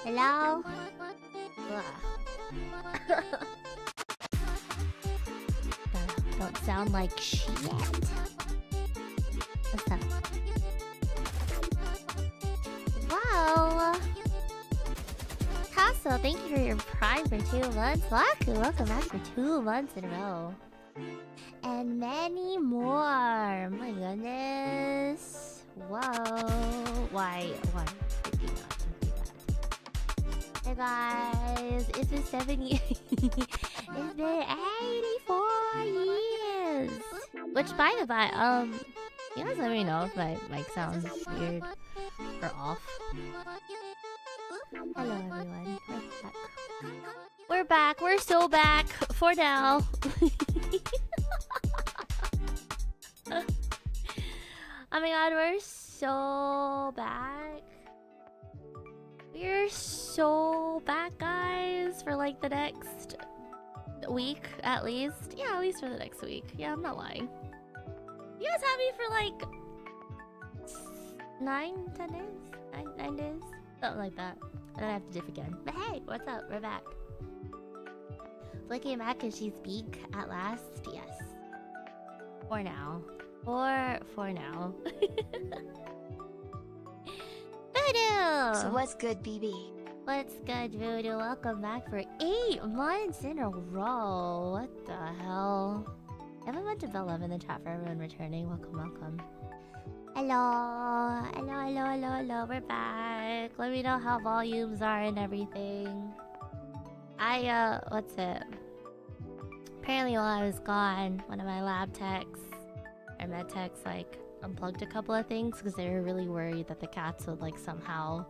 Hello? Don't sound like shit. What's up? Wow! Tasso, thank you for your prime for 2 months. Laku, welcome back for 2 months in a row. And many more. My goodness. Whoa. Why? Freaking out. Don't do that. Hey guys, it's been 70. It's been 84 years. Which, by the by, you guys let me know if my mic sounds weird or off. Hello everyone. We're back. We're so back for now. Oh my god, we're so back. We're so back, guys, for like the next week at least. Yeah, at least for the next week. Yeah, I'm not lying. You guys have me for like 10 days? 9 days? Something like that. And then I have to dip again. But hey, what's up? We're back. Flicking back because she's peak at last? Yes. For now. For now. Voodoo! So what's good, BB? What's good, Voodoo? Welcome back for 8 months in a row. What the hell? I have a bunch of love in the chat for everyone returning. Welcome, welcome. Hello. Hello. We're back. Let me know how volumes are and everything. What's it? Apparently while I was gone, one of my lab techs or med techs like unplugged a couple of things because they were really worried that the cats would like somehow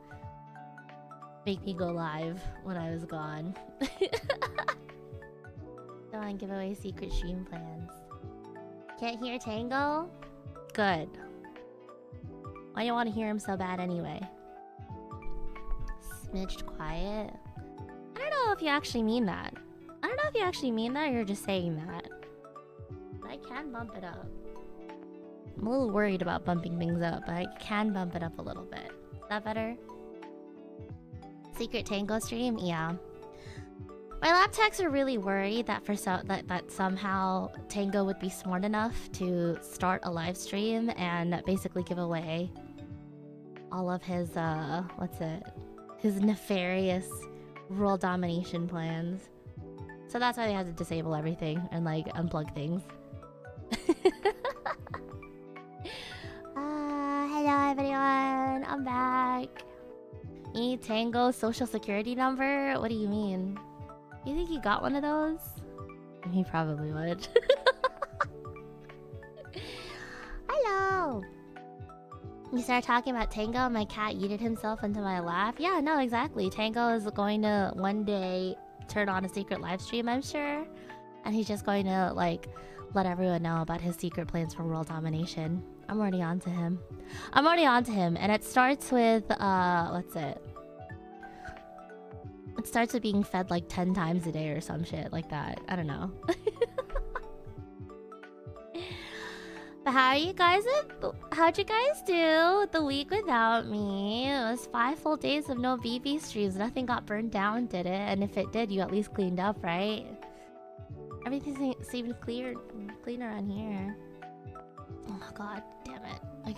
make me go live when I was gone. Don't want to give away secret stream plans. Can't hear Tango? Good. Why do you want to hear him so bad anyway? Smidged quiet? I don't know if you actually mean that. I don't know if you actually mean that or you're just saying that. But I can bump it up. I'm a little worried about bumping things up, but I can bump it up a little bit. Is that better? Secret Tango stream? Yeah. My lab techs are really worried that that somehow Tango would be smart enough to start a live stream and basically give away all of his his nefarious world domination plans. So that's why they had to disable everything and like unplug things. Hello everyone, I'm back. You need Tango's social security number? What do you mean? You think he got one of those? He probably would. Hello! You started talking about Tango, my cat yeeted himself into my lap. Yeah, no, exactly. Tango is going to one day turn on a secret live stream, I'm sure. And he's just going to, like, let everyone know about his secret plans for world domination. I'm already on to him. And it starts with, what's it? It starts with being fed like 10 times a day or some shit like that. I don't know. But how'd you guys do the week without me? It was 5 full days of no BB streams. Nothing got burned down, did it? And if it did, you at least cleaned up, right? Everything seemed clear around here. Oh my god, damn it. I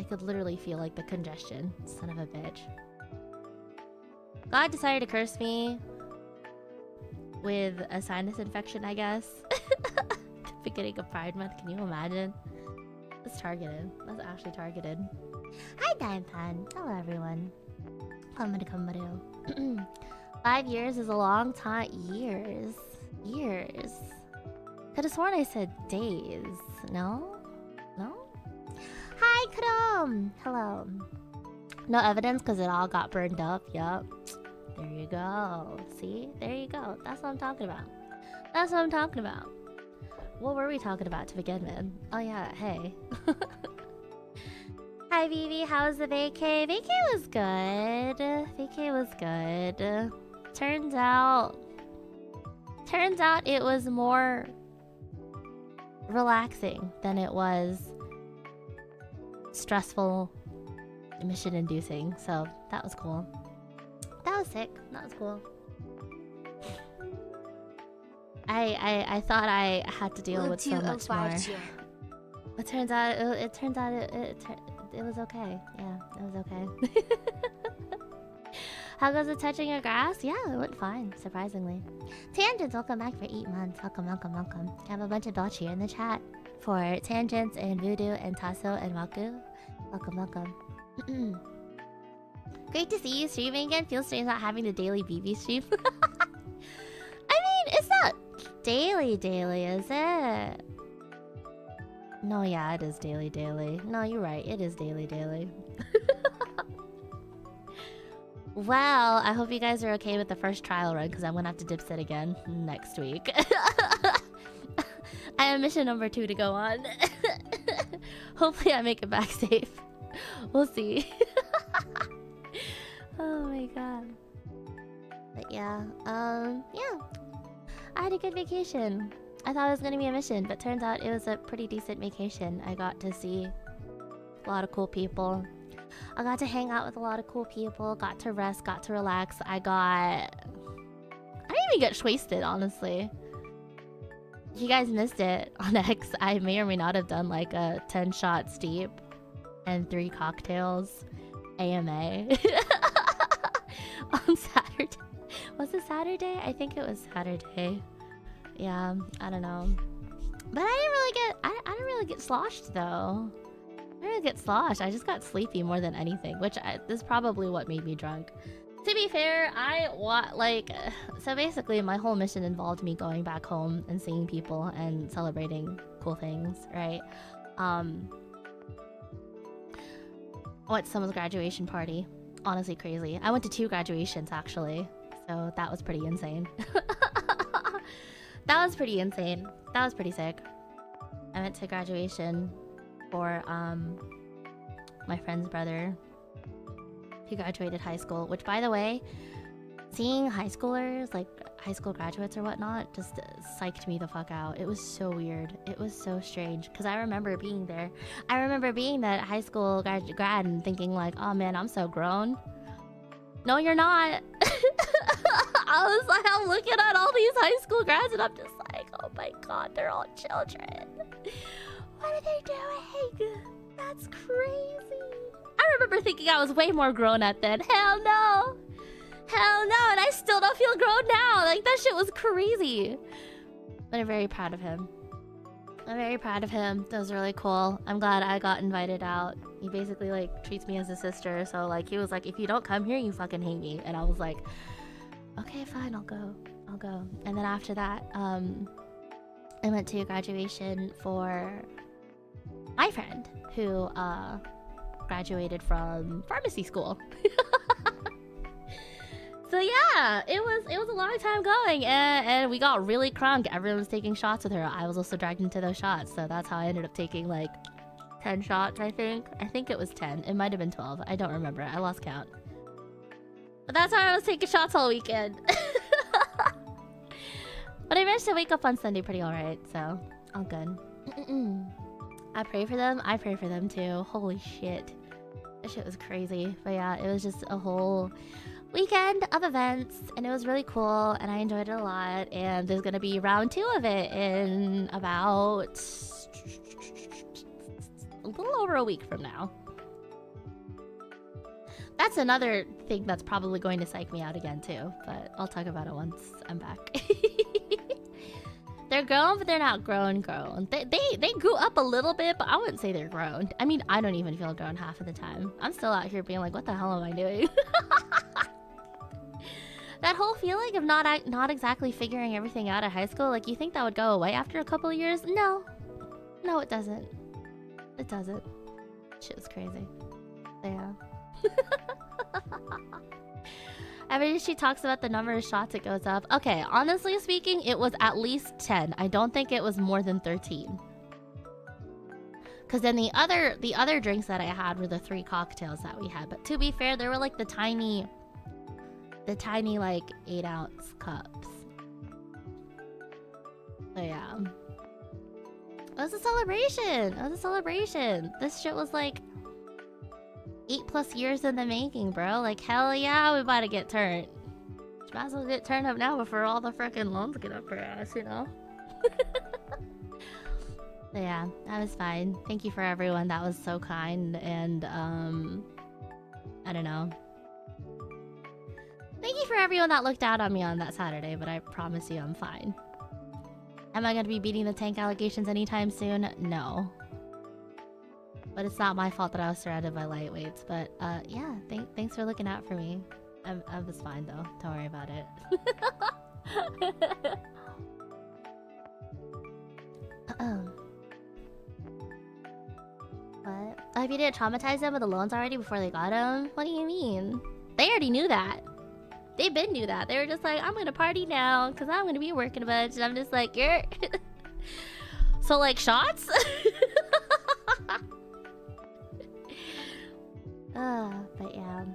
could literally feel like the congestion. Son of a bitch. God decided to curse me with a sinus infection, I guess. Beginning of Pride Month, can you imagine? That's targeted. That's actually targeted. Hi, Dimepan. Hello, everyone. Konberu. 5 years is a long time. Years. Could have sworn I said days. No? Hi, Krom. Hello. No evidence because it all got burned up. Yup. There you go. See? There you go. That's what I'm talking about. What were we talking about to begin with? Oh yeah, hey. Hi Vivi, how's the vacay? Vacay was good. Turns out it was more relaxing than it was stressful, mission inducing. So that was cool. That was sick. That was cool. I thought I had to deal with so much more. But turns out it was okay. Yeah, it was okay. How goes it touching your grass? Yeah, it went fine, surprisingly. Tangents, welcome back for 8 months. Welcome. I have a bunch of Dutch here in the chat for Tangents and Voodoo and Tasso and Maku. Welcome. Great to see you streaming again. Feels strange not having the daily BB stream. I mean, it's not daily, is it? No, yeah, it is daily. No, you're right. It is daily. Well, I hope you guys are okay with the first trial run because I'm gonna have to dipset again next week. I have mission number 2 to go on. Hopefully I make it back safe. We'll see. Oh my god. But yeah, yeah. I had a good vacation. I thought it was gonna be a mission, but turns out it was a pretty decent vacation. I got to see a lot of cool people. I got to hang out with a lot of cool people, got to rest, got to relax. I didn't even get wasted, honestly. If you guys missed it on X, I may or may not have done like a 10-shot steep and 3 cocktails AMA on Saturday. Was it Saturday? I think it was Saturday. Yeah, I don't know. But I didn't really get sloshed though. I didn't really get sloshed. I just got sleepy more than anything, which is probably what made me drunk. To be fair, so basically my whole mission involved me going back home and seeing people and celebrating cool things, right? Went to someone's graduation party. Honestly crazy. I went to 2 graduations actually, so that was pretty insane. That was pretty sick. I went to graduation for my friend's brother. He graduated high school, which by the way, seeing high schoolers, like high school graduates or whatnot, just psyched me the fuck out. It was so weird. It was so strange because I remember being there. I remember being that high school grad and thinking like, oh man, I'm so grown. No, you're not. I'm looking at all these high school grads and I'm just like, oh my god, they're all children. What are they doing? That's crazy. I remember thinking I was way more grown up then. Hell no. Hell no, and I still don't feel grown now. Like, that shit was crazy. But I'm very proud of him. I'm very proud of him. That was really cool. I'm glad I got invited out. He basically, like, treats me as a sister. So, like, he was like, if you don't come here, you fucking hate me. And I was like, okay, fine, I'll go. I'll go. And then after that, I went to a graduation for my friend who graduated from pharmacy school. So yeah, it was a long time going, and we got really crunk. Everyone was taking shots with her. I was also dragged into those shots, so that's how I ended up taking like 10 shots, I think. I think it was 10. It might have been 12. I don't remember. I lost count. But that's how I was taking shots all weekend. But I managed to wake up on Sunday pretty alright, so all good. I pray for them. I pray for them too. Holy shit. That shit was crazy. But yeah, it was just a whole weekend of events, and it was really cool, and I enjoyed it a lot. And there's gonna be round 2 of it in about a little over a week from now. That's another thing that's probably going to psych me out again too, but I'll talk about it once I'm back. They're grown, but they're not grown. They grew up a little bit, but I wouldn't say they're grown. I mean, I don't even feel grown half of the time. I'm still out here being like, what the hell am I doing? That whole feeling of not exactly figuring everything out at high school, like, you think that would go away after a couple of years? No. No, it doesn't. It doesn't. Shit was crazy. Yeah. Every day she talks about the number of shots, it goes up. Okay, honestly speaking, it was at least 10. I don't think it was more than 13. Because then the other drinks that I had were the 3 cocktails that we had. But to be fair, they were like the tiny like 8-ounce cups. So yeah. It was a celebration. It was a celebration. This shit was like 8+ years in the making, bro. Like, hell yeah, we about to get turned. Might as well get turned up now before all the freaking loans get up her ass, you know? So yeah, that was fine. Thank you for everyone that was so kind, and I don't know. Thank you for everyone that looked out on me on that Saturday, but I promise you I'm fine. Am I gonna be beating the tank allegations anytime soon? No. But it's not my fault that I was surrounded by lightweights. But yeah, thanks for looking out for me. I was fine though. Don't worry about it. What? Oh, if you didn't traumatize them with the loans already before they got them? What do you mean? They already knew that. They been knew that. They were just like, I'm gonna party now because I'm gonna be working a bunch. And I'm just like, you're... So like, shots? But yeah.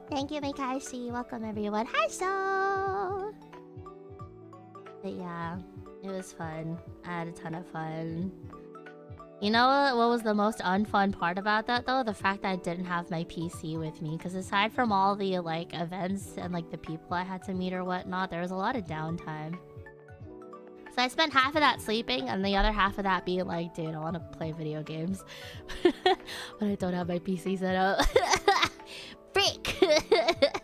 Thank you, Mikashi. Welcome, everyone. Hi, so. But yeah, it was fun. I had a ton of fun. You know what was the most unfun part about that, though? The fact that I didn't have my PC with me. Because aside from all the, like, events and, like, the people I had to meet or whatnot, there was a lot of downtime. So I spent half of that sleeping and the other half of that being like, dude, I want to play video games. But I don't have my PC set up. Freak! That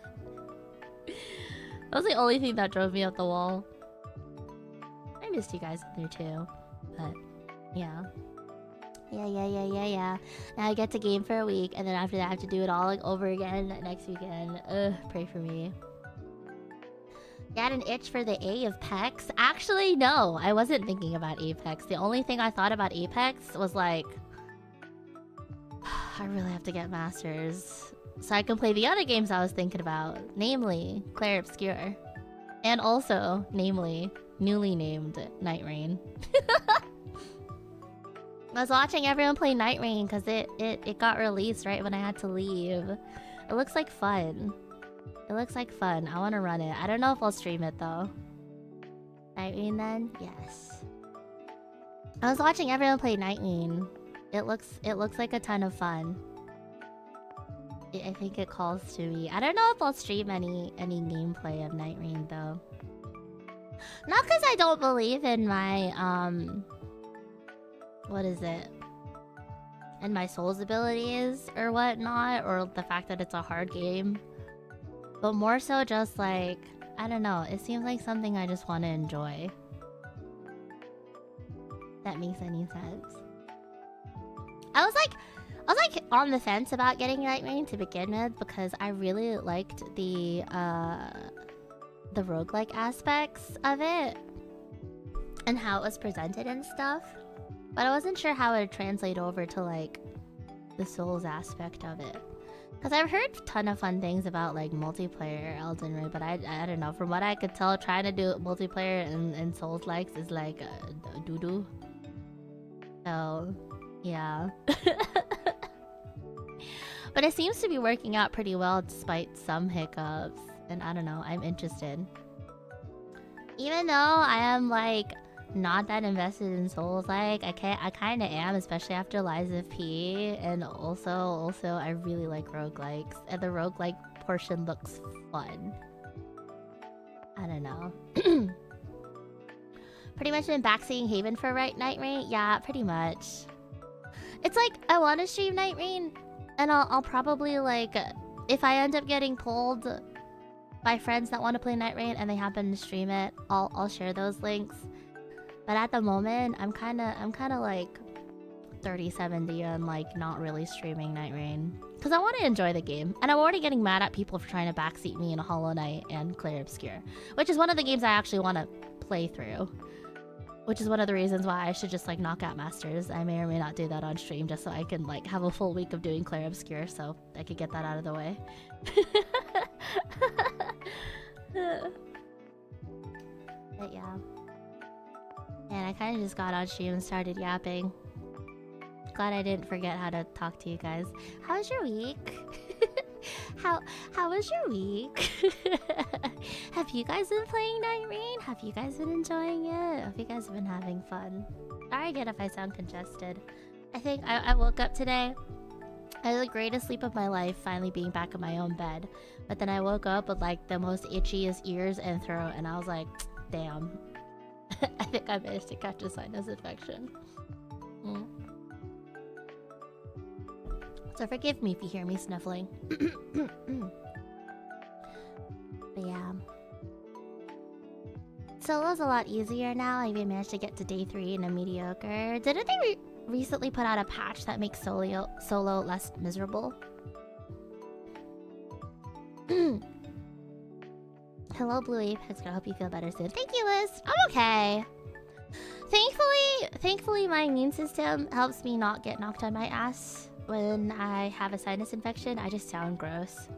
was the only thing that drove me up the wall. I missed you guys in there too. But, yeah. Yeah. Now I get to game for a week, and then after that I have to do it all like over again next weekend. Ugh, pray for me. You had an itch for the EVE.EXE? Actually, no. I wasn't thinking about Apex. The only thing I thought about Apex was like... I really have to get Masters. So I can play the other games I was thinking about. Namely, Claire Obscure. And also, namely, newly named Night Rain. I was watching everyone play Night Rain because it got released right when I had to leave. It looks like fun. It looks like fun. I want to run it. I don't know if I'll stream it though. Night Rain then? Yes. I was watching everyone play Night Rain. It looks like a ton of fun. I think it calls to me. I don't know if I'll stream any gameplay of Night Rain though. Not because I don't believe in my what is it? And my soul's abilities or whatnot, or the fact that it's a hard game. But more so just like, I don't know, it seems like something I just want to enjoy. If that makes any sense. I was like on the fence about getting Night Rain to begin with because I really liked the roguelike aspects of it and how it was presented and stuff. But I wasn't sure how it would translate over to like the Souls aspect of it. Because I've heard a ton of fun things about like multiplayer Elden Ring, but I don't know. From what I could tell, trying to do multiplayer and Souls likes is like doo-doo. So, yeah. But it seems to be working out pretty well despite some hiccups. And I don't know, I'm interested. Even though I am like not that invested in Souls, like I kind of am, especially after Lies of P. And also I really like roguelikes, and the roguelike portion looks fun. I don't know. Pretty much been backseating Haven for Night Rain. Yeah, pretty much. It's like I want to stream Night Rain, and I'll probably like, if I end up getting pulled by friends that want to play Night Rain and they happen to stream it, I'll share those links. But at the moment, I'm kind of like 30-70 and like not really streaming Night Rain because I want to enjoy the game, and I'm already getting mad at people for trying to backseat me in Hollow Knight and Clair Obscur, which is one of the games I actually want to play through. Which is one of the reasons why I should just like knock out Masters. I may or may not do that on stream just so I can like have a full week of doing Clair Obscur, so I could get that out of the way. But yeah. And I kind of just got on stream and started yapping. Glad I didn't forget how to talk to you guys. How was your week? How was your week? Have you guys been playing Night Rain? Have you guys been enjoying it? Have you guys been having fun? Sorry again if I sound congested. I think I woke up today. I had the greatest sleep of my life, finally being back in my own bed. But then I woke up with like the most itchiest ears and throat, and I was like, damn. I think I managed to catch a sinus infection. So forgive me if you hear me sniffling. But yeah. Solo's a lot easier now. I even managed to get to day 3 in a mediocre. Didn't they recently put out a patch that makes solo less miserable? Hello, Bluebell.EVE. It's gonna help you feel better soon. Thank you, Liz. I'm okay. Thankfully, my immune system helps me not get knocked on my ass when I have a sinus infection. I just sound gross.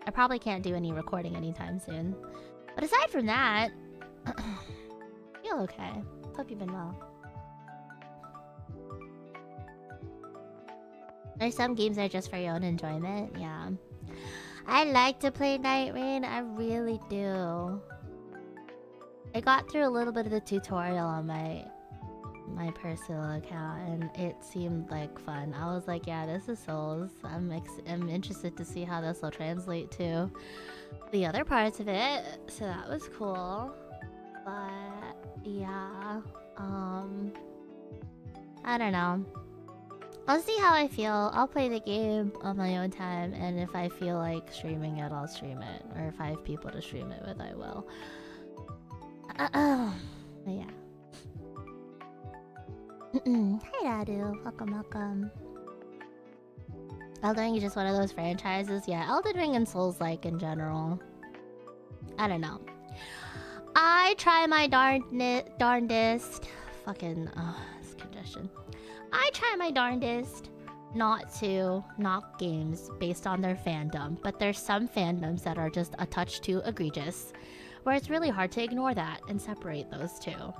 I probably can't do any recording anytime soon. But aside from that, feel okay. Hope you've been well. There's some games that are just for your own enjoyment. Yeah. I like to play Night Rain. I really do. I got through a little bit of the tutorial on my personal account, and it seemed like fun. I was like, yeah, this is Souls. I'm interested to see how this will translate to the other parts of it. So that was cool. But yeah, I don't know. I'll see how I feel. I'll play the game on my own time, and if I feel like streaming it, I'll stream it. Or if I have people to stream it with, I will. But yeah. Hey Radu, welcome. Elden Ring is just one of those franchises. Yeah, Elden Ring and Souls like in general. I don't know. I try my darndest. Fucking, it's congestion. I try my darndest not to knock games based on their fandom, but there's some fandoms that are just a touch too egregious, where it's really hard to ignore that and separate those two.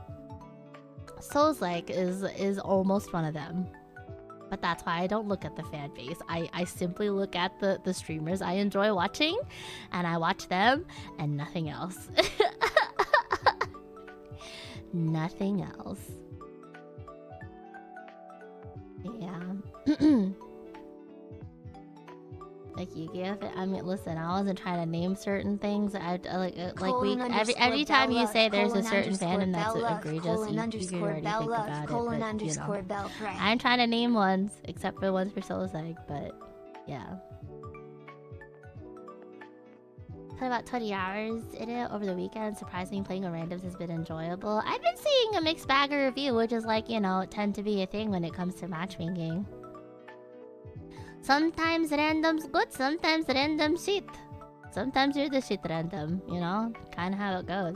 Souls-like is almost one of them. But that's why I don't look at the fan base. I simply look at the streamers I enjoy watching, and I watch them and nothing else. Nothing else. Yeah. Like you give it. I mean, listen, I wasn't trying to name certain things. Every time you say there's a certain fandom that's egregious, you can already think about it. But, you know, I ain't trying to name ones except for ones for Soloseg, but yeah. Had about 20 hours in it over the weekend. Surprisingly, playing with randoms has been enjoyable. I've been seeing a mixed bag of review, which is like, you know, tend to be a thing when it comes to matchmaking. Sometimes random's good, sometimes random shit. Sometimes you're the shit random, you know? Kinda how it goes.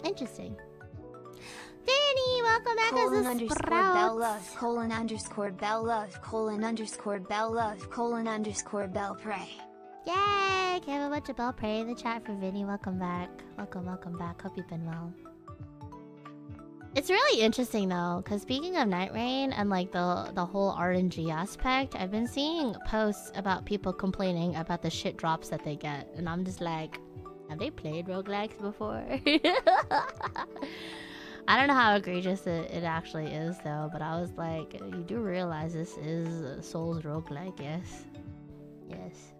Interesting. Danny, welcome back as a sprout. Bell pray. Yay! Gave a bunch of bell pray in the chat for Vinny. Welcome back. Welcome back. Hope you've been well. It's really interesting though, because speaking of Night Rain and like the whole RNG aspect, I've been seeing posts about people complaining about the shit drops that they get, and I'm just like, have they played roguelikes before? I don't know how egregious it actually is though, but I was like, you do realize this is Soul's roguelike, yes? Yes.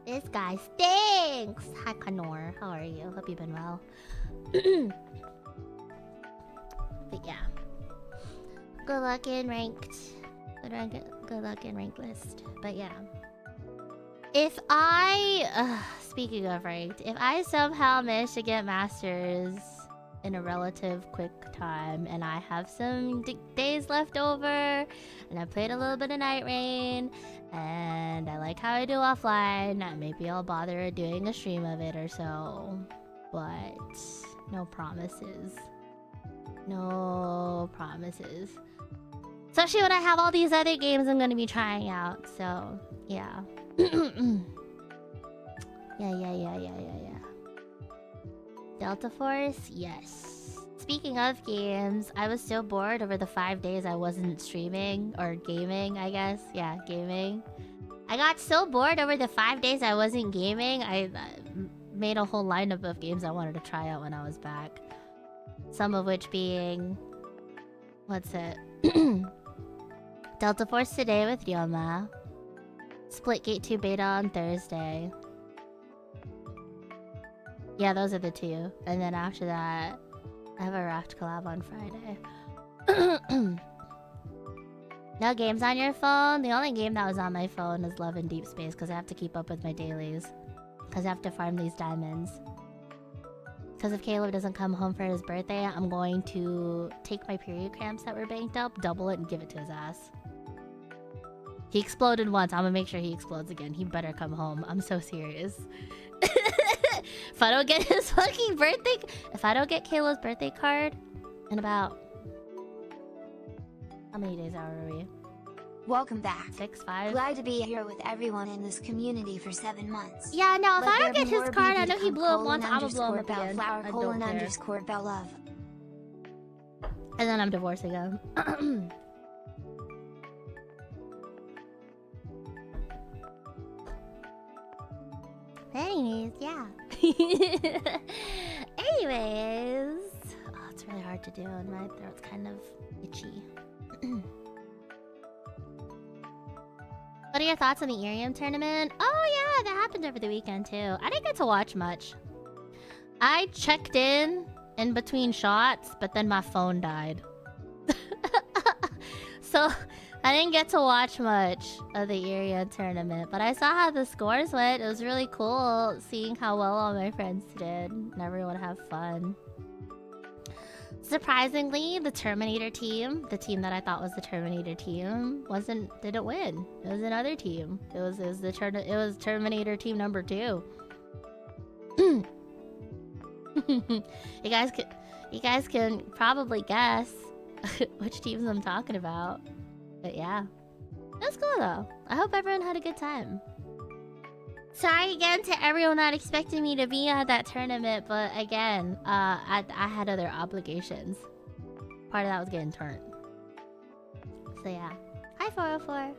This guy stinks! Hi Kanor, how are you? Hope you've been well. But yeah. Good luck in ranked. Good luck in ranked list. But yeah. If I... speaking of ranked, if I somehow manage to get masters in a relative quick time and I have some days left over and I played a little bit of Night Rain and I like how I do offline, maybe I'll bother doing a stream of it or so. But no promises. No promises. Especially when I have all these other games I'm gonna be trying out, so yeah. Yeah. Delta Force? Yes. Speaking of games, I was so bored over the 5 days I wasn't streaming, or gaming, I guess. Yeah, gaming. I got so bored over the 5 days I wasn't gaming, I made a whole lineup of games I wanted to try out when I was back. Some of which being... what's it? Delta Force today with Ryoma. Splitgate 2 beta on Thursday. Yeah, those are the two. And then after that, I have a Raft collab on Friday. No games on your phone? The only game that was on my phone is Love in Deep Space because I have to keep up with my dailies. Because I have to farm these diamonds. Because if Caleb doesn't come home for his birthday, I'm going to take my period cramps that were banked up, double it, and give it to his ass. He exploded once. I'm gonna make sure he explodes again. He better come home. I'm so serious. If I don't get his fucking birthday... If I don't get Caleb's birthday card in about... How many days out are we? Welcome back. 6, 5? Glad to be here with everyone in this community for 7 months. Yeah, no, if I don't get his card, I know he blew up once, I'm gonna blow him up again. Flower, I don't care. _Bell.EVE. And then I'm divorcing him. Anyways, yeah. Anyways. Oh, it's really hard to do and my throat's kind of itchy. What are your thoughts on the Irium tournament? Oh yeah, that happened over the weekend too. I didn't get to watch much. I checked in between shots, but then my phone died. So I didn't get to watch much of the Irium tournament, but I saw how the scores went. It was really cool seeing how well all my friends did and everyone have fun. Surprisingly, the Terminator team, the team that I thought was the Terminator team, didn't win. It was another team. It was Terminator team number 2. You guys can probably guess which teams I'm talking about. But yeah. It was cool though. I hope everyone had a good time. Sorry again to everyone that expected me to be at that tournament, but again, I had other obligations. Part of that was getting turned. So yeah. Hi 404.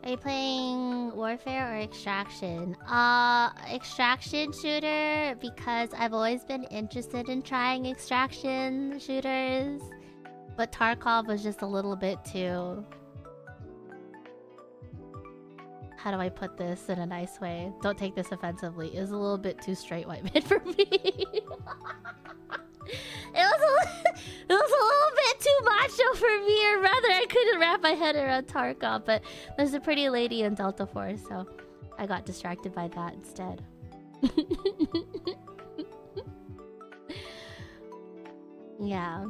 Are you playing Warfare or Extraction? Extraction shooter, because I've always been interested in trying Extraction shooters. But Tarkov was just a little bit too... how do I put this in a nice way? Don't take this offensively. Is a little bit too straight white man for me. It was a little bit too macho for me, or rather, I couldn't wrap my head around Tarkov. But there's a pretty lady in Delta Force, so I got distracted by that instead. Yeah.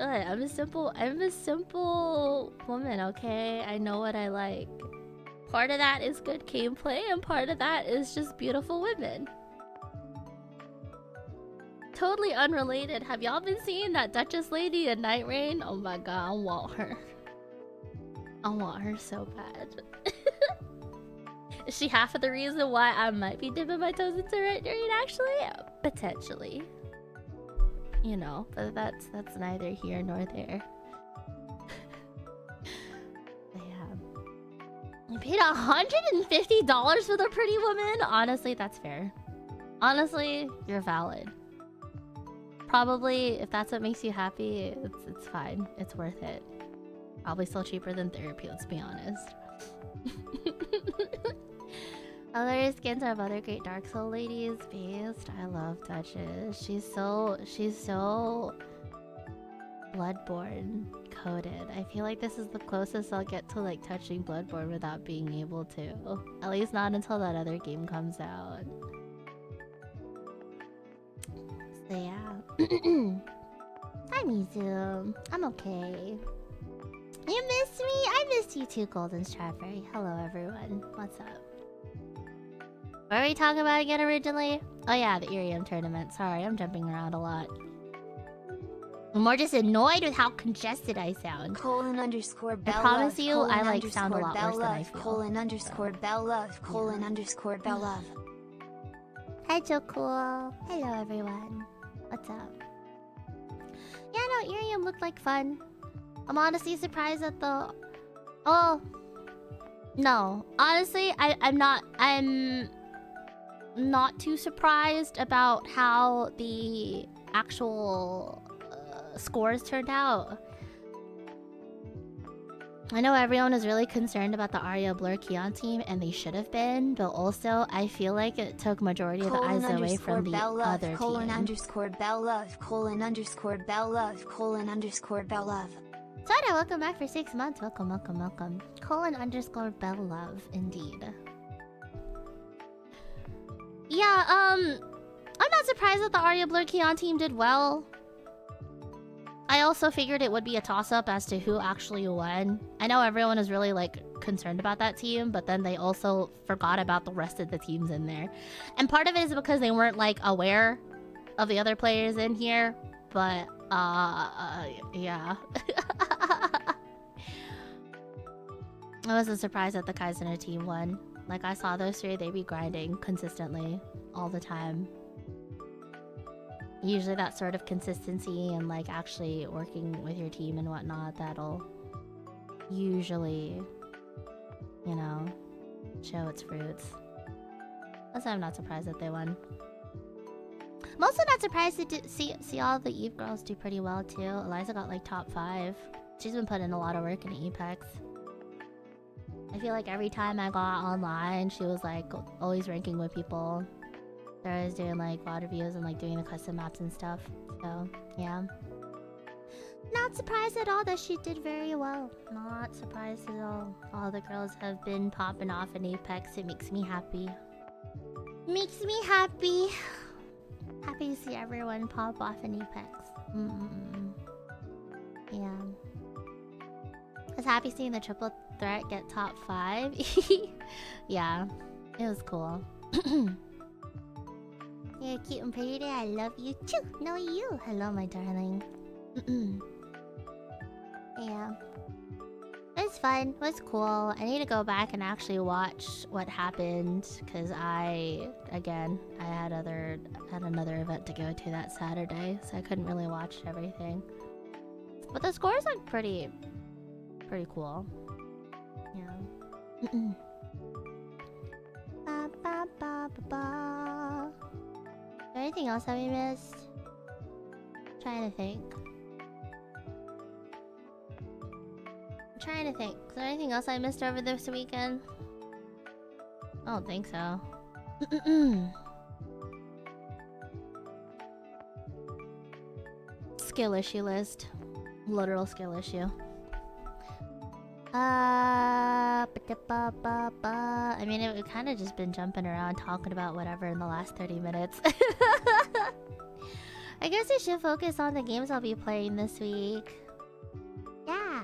I'm a simple woman, okay? I know what I like. Part of that is good gameplay, and part of that is just beautiful women. Totally unrelated. Have y'all been seeing that Duchess lady in Night Rain? Oh my god, I want her. I want her so bad. Is she half of the reason why I might be dipping my toes into Red Rain, actually? Potentially. You know, but that's neither here nor there. But yeah. You paid $150 for the pretty woman? Honestly, that's fair. Honestly, you're valid. Probably, if that's what makes you happy, it's fine. It's worth it. Probably still cheaper than therapy, let's be honest. Other skins have other great Dark Soul ladies based. I love Duchess. She's so Bloodborne coded. I feel like this is the closest I'll get to like touching Bloodborne without being able to. At least not until that other game comes out. So yeah. Hi Mizu. I'm okay. You missed me? I missed you too, Golden Strawberry. Hello everyone. What's up? What were we talking about again originally? Oh yeah, the Irium tournament. Sorry, I'm jumping around a lot. I'm more just annoyed with how congested I sound. _Bell I promise love, you, I like sound a lot worse than I feel. _Bell love, _Bell love. Hi Jocool. Hello everyone. What's up? Yeah, no, Irium looked like fun. I'm honestly surprised at the... Oh... No. Honestly, I'm not too surprised about how the actual scores turned out. I know everyone is really concerned about the Arya Blur Kion team, and they should have been, but also I feel like it took majority of the eyes away from the other team. _Bell love, _Bell love, _Bell love. Sada, welcome back for 6 months. Welcome, welcome, welcome. _Bell love, indeed. Yeah, I'm not surprised that the Arya Blur Kion team did well. I also figured it would be a toss-up as to who actually won. I know everyone is really, like, concerned about that team, but then they also forgot about the rest of the teams in there. And part of it is because they weren't, like, aware of the other players in here. But, yeah. I wasn't surprised that the Kaizener team won. Like, I saw those three, they be grinding consistently all the time. Usually that sort of consistency and, like, actually working with your team and whatnot, that'll usually, you know, show its fruits. That's why I'm not surprised that they won. I'm also not surprised to see all the EVE girls do pretty well, too. Eliza got, like, top 5. She's been putting a lot of work in EVE.EXE. I feel like every time I got online, she was, like, always ranking with people. They're always doing, like, VOD reviews and, like, doing the custom maps and stuff. So, yeah. Not surprised at all that she did very well. Not surprised at all. All the girls have been popping off in EVE.EXE. It makes me happy. Makes me happy. Happy to see everyone pop off in EVE.EXE. Yeah. I was happy seeing the triple threat get top 5. Yeah, it was cool. You're cute and pretty. I love you too. No, you. Hello, my darling. Yeah. It was fun. It was cool. I need to go back and actually watch what happened because I had another event to go to that Saturday, so I couldn't really watch everything. But the scores look pretty cool. Yeah. Ba, ba, ba, ba, ba. Is there anything else that we missed? Trying to think. I'm trying to think. Is there anything else I missed over this weekend? I don't think so. Skill issue list. Literal skill issue. I mean, we've kind of just been jumping around talking about whatever in the last 30 minutes. I guess I should focus on the games I'll be playing this week. Yeah.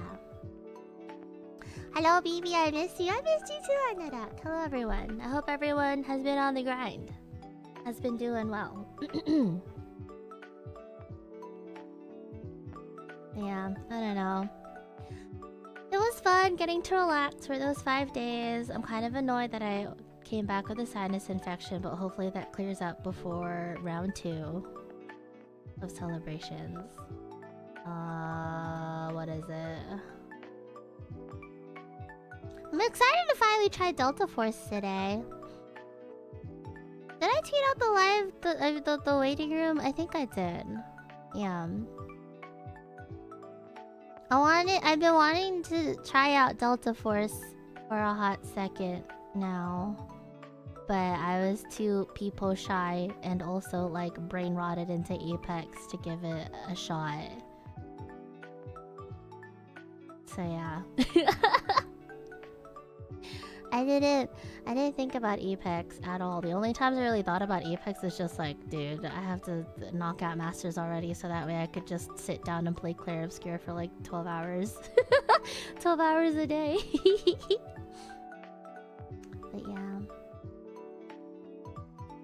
Hello, BB. I missed you. I missed you too, Anada. Hello, everyone. I hope everyone has been on the grind. Has been doing well. Yeah, I don't know. It was fun getting to relax for those 5 days. I'm kind of annoyed that I came back with a sinus infection, but hopefully that clears up before round 2 of celebrations. What is it? I'm excited to finally try Delta Force today. Did I tweet out the waiting room? I think I did. Yeah. I've been wanting to try out Delta Force for a hot second now. But I was too peepo shy and also like brain rotted into Apex to give it a shot. So yeah. I didn't think about Apex at all. The only times I really thought about Apex is just like, dude, I have to knock out Masters already so that way I could just sit down and play Clair Obscure for like 12 hours. 12 hours a day. But yeah.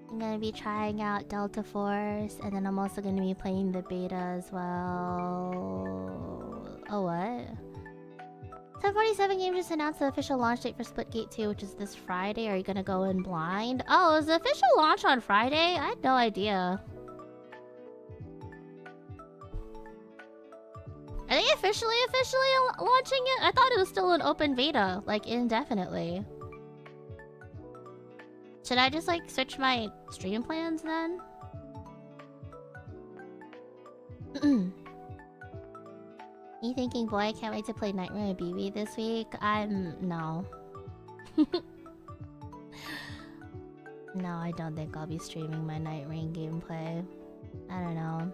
I'm gonna be trying out Delta Force, and then I'm also gonna be playing the beta as well. Oh, what? 1047 Games just announced the official launch date for Splitgate 2, which is this Friday. Are you gonna go in blind? Oh, is the official launch on Friday? I had no idea. Are they officially launching it? I thought it was still an open beta, like indefinitely. Should I just like switch my stream plans then? You thinking, boy, I can't wait to play Nightmare and BB this week? No. No, I don't think I'll be streaming my Night Rain gameplay. I don't know.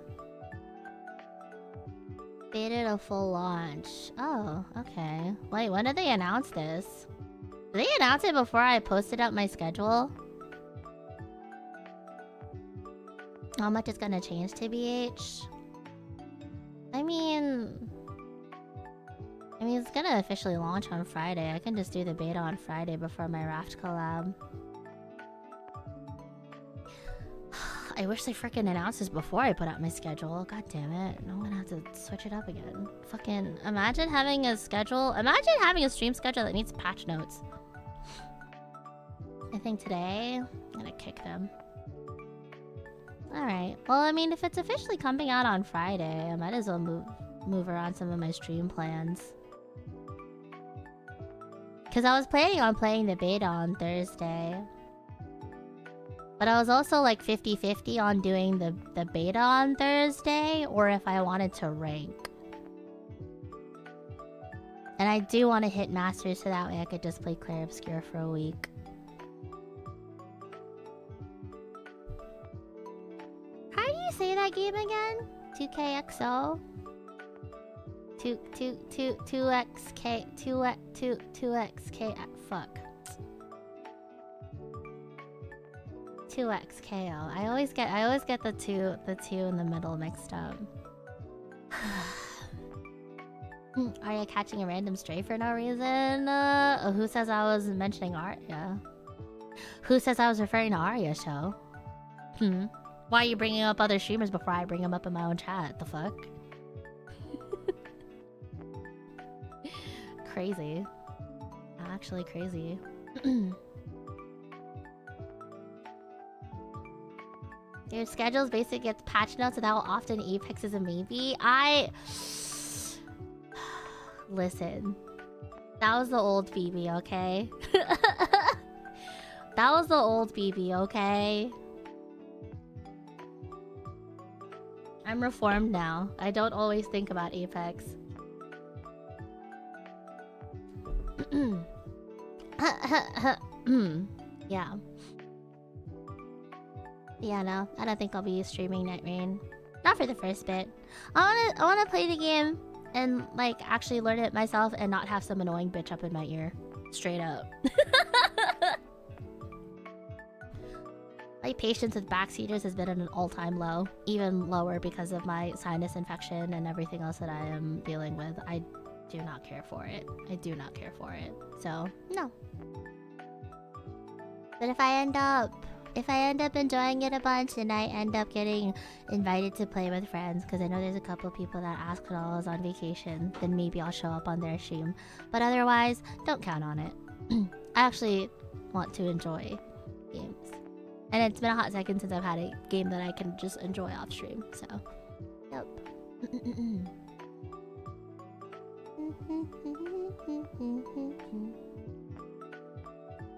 Beta to full launch. Oh, okay. Wait, when did they announce this? Did they announce it before I posted up my schedule? How much is gonna change to BH? I mean, it's gonna officially launch on Friday. I can just do the beta on Friday before my Raft collab. I wish they freaking announced this before I put out my schedule. God damn it. I'm gonna have to switch it up again. Fucking imagine having a schedule. Imagine having a stream schedule that needs patch notes. I think today I'm gonna kick them. Alright. Well, I mean, if it's officially coming out on Friday, I might as well move around some of my stream plans. Because I was planning on playing the beta on Thursday. But I was also like 50-50 on doing the beta on Thursday, or if I wanted to rank. And I do want to hit Masters so that way I could just play Clair Obscure for a week. How do you say that game again? 2KXO? 2XK... Fuck. 2XKO. I always get the two in the middle mixed up. Are you catching a random stray for no reason? Who says I was mentioning Arya? Who says I was referring to Arya show? Why are you bringing up other streamers before I bring them up in my own chat? The fuck? Crazy. Actually crazy. Your schedule's basically gets patch notes, and how often Apex is a maybe. Listen. That was the old BB, okay? That was the old BB, okay? I'm reformed now. I don't always think about Apex. Yeah. Yeah, no. I don't think I'll be streaming Night Rain. Not for the first bit. I wanna play the game and like actually learn it myself and not have some annoying bitch up in my ear. Straight up. My patience with backseaters has been at an all-time low. Even lower because of my sinus infection and everything else that I am dealing with. I do not care for it. I do not care for it. So, no. But if I end up enjoying it a bunch and I end up getting invited to play with friends, because I know there's a couple people that asked when I was on vacation, then maybe I'll show up on their stream. But otherwise, don't count on it. I actually want to enjoy games. And it's been a hot second since I've had a game that I can just enjoy off stream, so. Yep.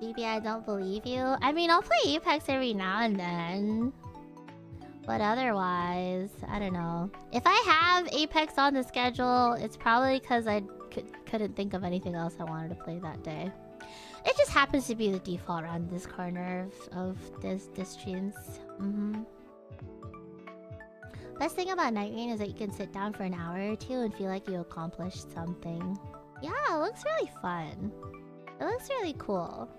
Maybe I don't believe you. I mean, I'll play Apex every now and then. But otherwise, I don't know. If I have Apex on the schedule, it's probably because I couldn't think of anything else I wanted to play that day. It just happens to be the default around this corner of this streams. Best thing about Night Rain is that you can sit down for an hour or two and feel like you accomplished something. Yeah, it looks really fun. It looks really cool.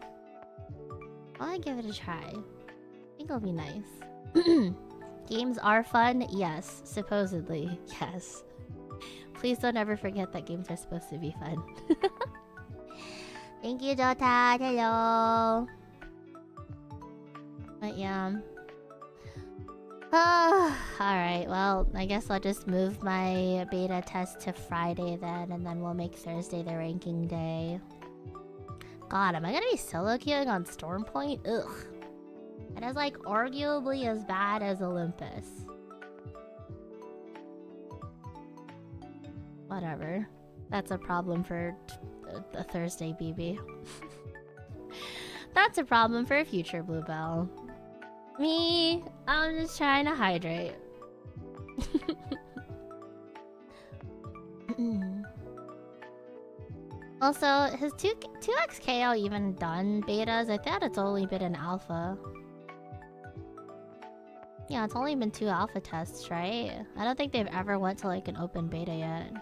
I want to give it a try. I think it'll be nice. Games are fun? Yes. Supposedly, yes. Please don't ever forget that games are supposed to be fun. Thank you, Jota. Hello. But yeah. Alright, well, I guess I'll just move my beta test to Friday then, and then we'll make Thursday the ranking day. God, am I gonna be solo queuing on Stormpoint? Ugh. That is like arguably as bad as Olympus. Whatever. That's a problem for a Thursday BB. That's a problem for a future Bluebell. Me, I'm just trying to hydrate. Also, has 2xKO even done betas? I thought it's only been an alpha. Yeah, it's only been 2 alpha tests, right? I don't think they've ever went to like an open beta yet.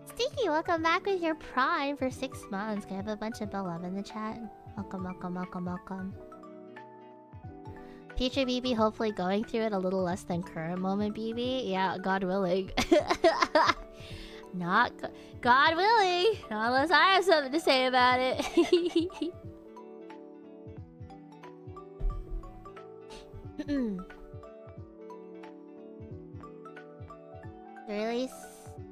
Stinky, welcome back with your Prime for 6 months. Can I have a bunch of BA.LOVE in the chat? Welcome, welcome, welcome, welcome. Future BB hopefully going through it a little less than current moment BB. Yeah, God willing. Not God willing. Not unless I have something to say about it. The release,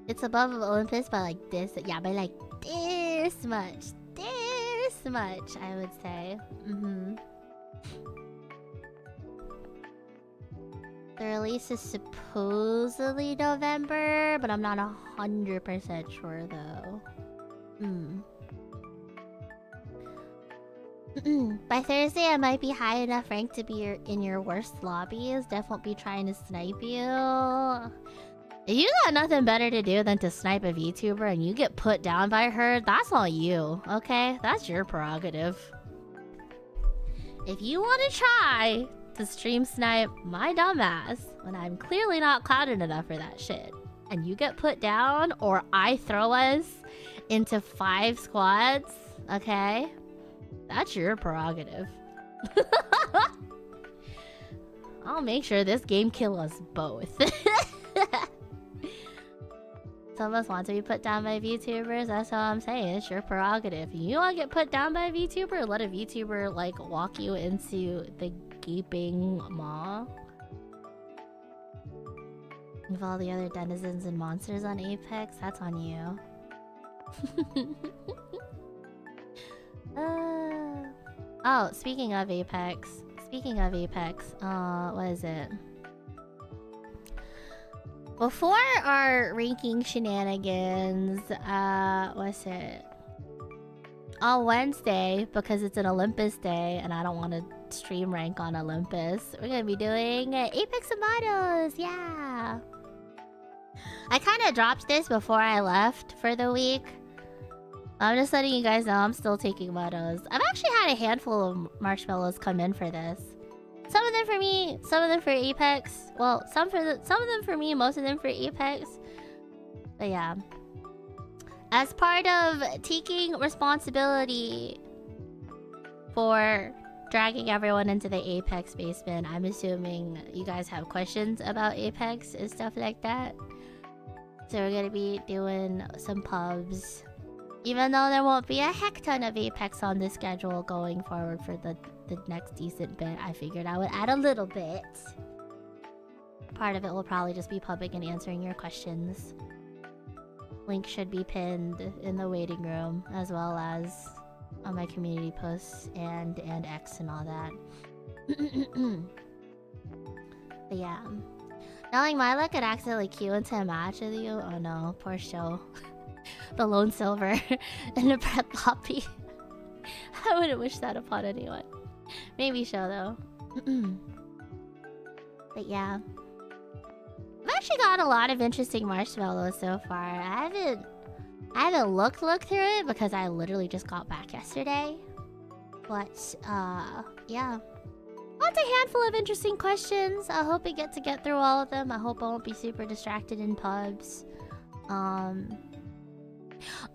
it's above Olympus by like this. Yeah, by like this much. This much, I would say. The release is supposedly November, but I'm not 100% sure though. By Thursday, I might be high enough rank to be in your worst lobbies. Def won't be trying to snipe you. If you got nothing better to do than to snipe a VTuber and you get put down by her, that's on you, okay? That's your prerogative. If you want to try to stream snipe my dumbass when I'm clearly not clouded enough for that shit, and you get put down or I throw us into 5 squads, okay? That's your prerogative. I'll make sure this game kills us both. Some of us want to be put down by VTubers, that's all I'm saying. It's your prerogative. You want to get put down by a VTuber? Let a VTuber, like, walk you into the gaping maw. With all the other denizens and monsters on Apex, that's on you. Oh, speaking of Apex. What is it? Before our ranking shenanigans, what's it? On Wednesday, because it's an Olympus day and I don't want to stream rank on Olympus, we're gonna be doing Apex Amados, yeah! I kind of dropped this before I left for the week. I'm just letting you guys know I'm still taking mottos. I've actually had a handful of marshmallows come in for this. Some of them for me, some of them for Apex. Well, some of them for me, most of them for Apex. But yeah. As part of taking responsibility for dragging everyone into the Apex basement, I'm assuming you guys have questions about Apex and stuff like that. So we're gonna be doing some pubs. Even though there won't be a heck ton of Apex on the schedule going forward for the next decent bit, I figured I would add a little bit. Part of it will probably just be pubbing and answering your questions. Link should be pinned in the waiting room, as well as on my community posts and X and all that. But yeah. Knowing my luck could accidentally queue into a match with you? Oh no, poor show. The lone silver in the bread lobby. I wouldn't wish that upon anyone. Maybe show though. But yeah. I've actually got a lot of interesting marshmallows so far. I haven't looked through it because I literally just got back yesterday. But yeah. Lots a handful of interesting questions. I hope I get to get through all of them. I hope I won't be super distracted in pubs.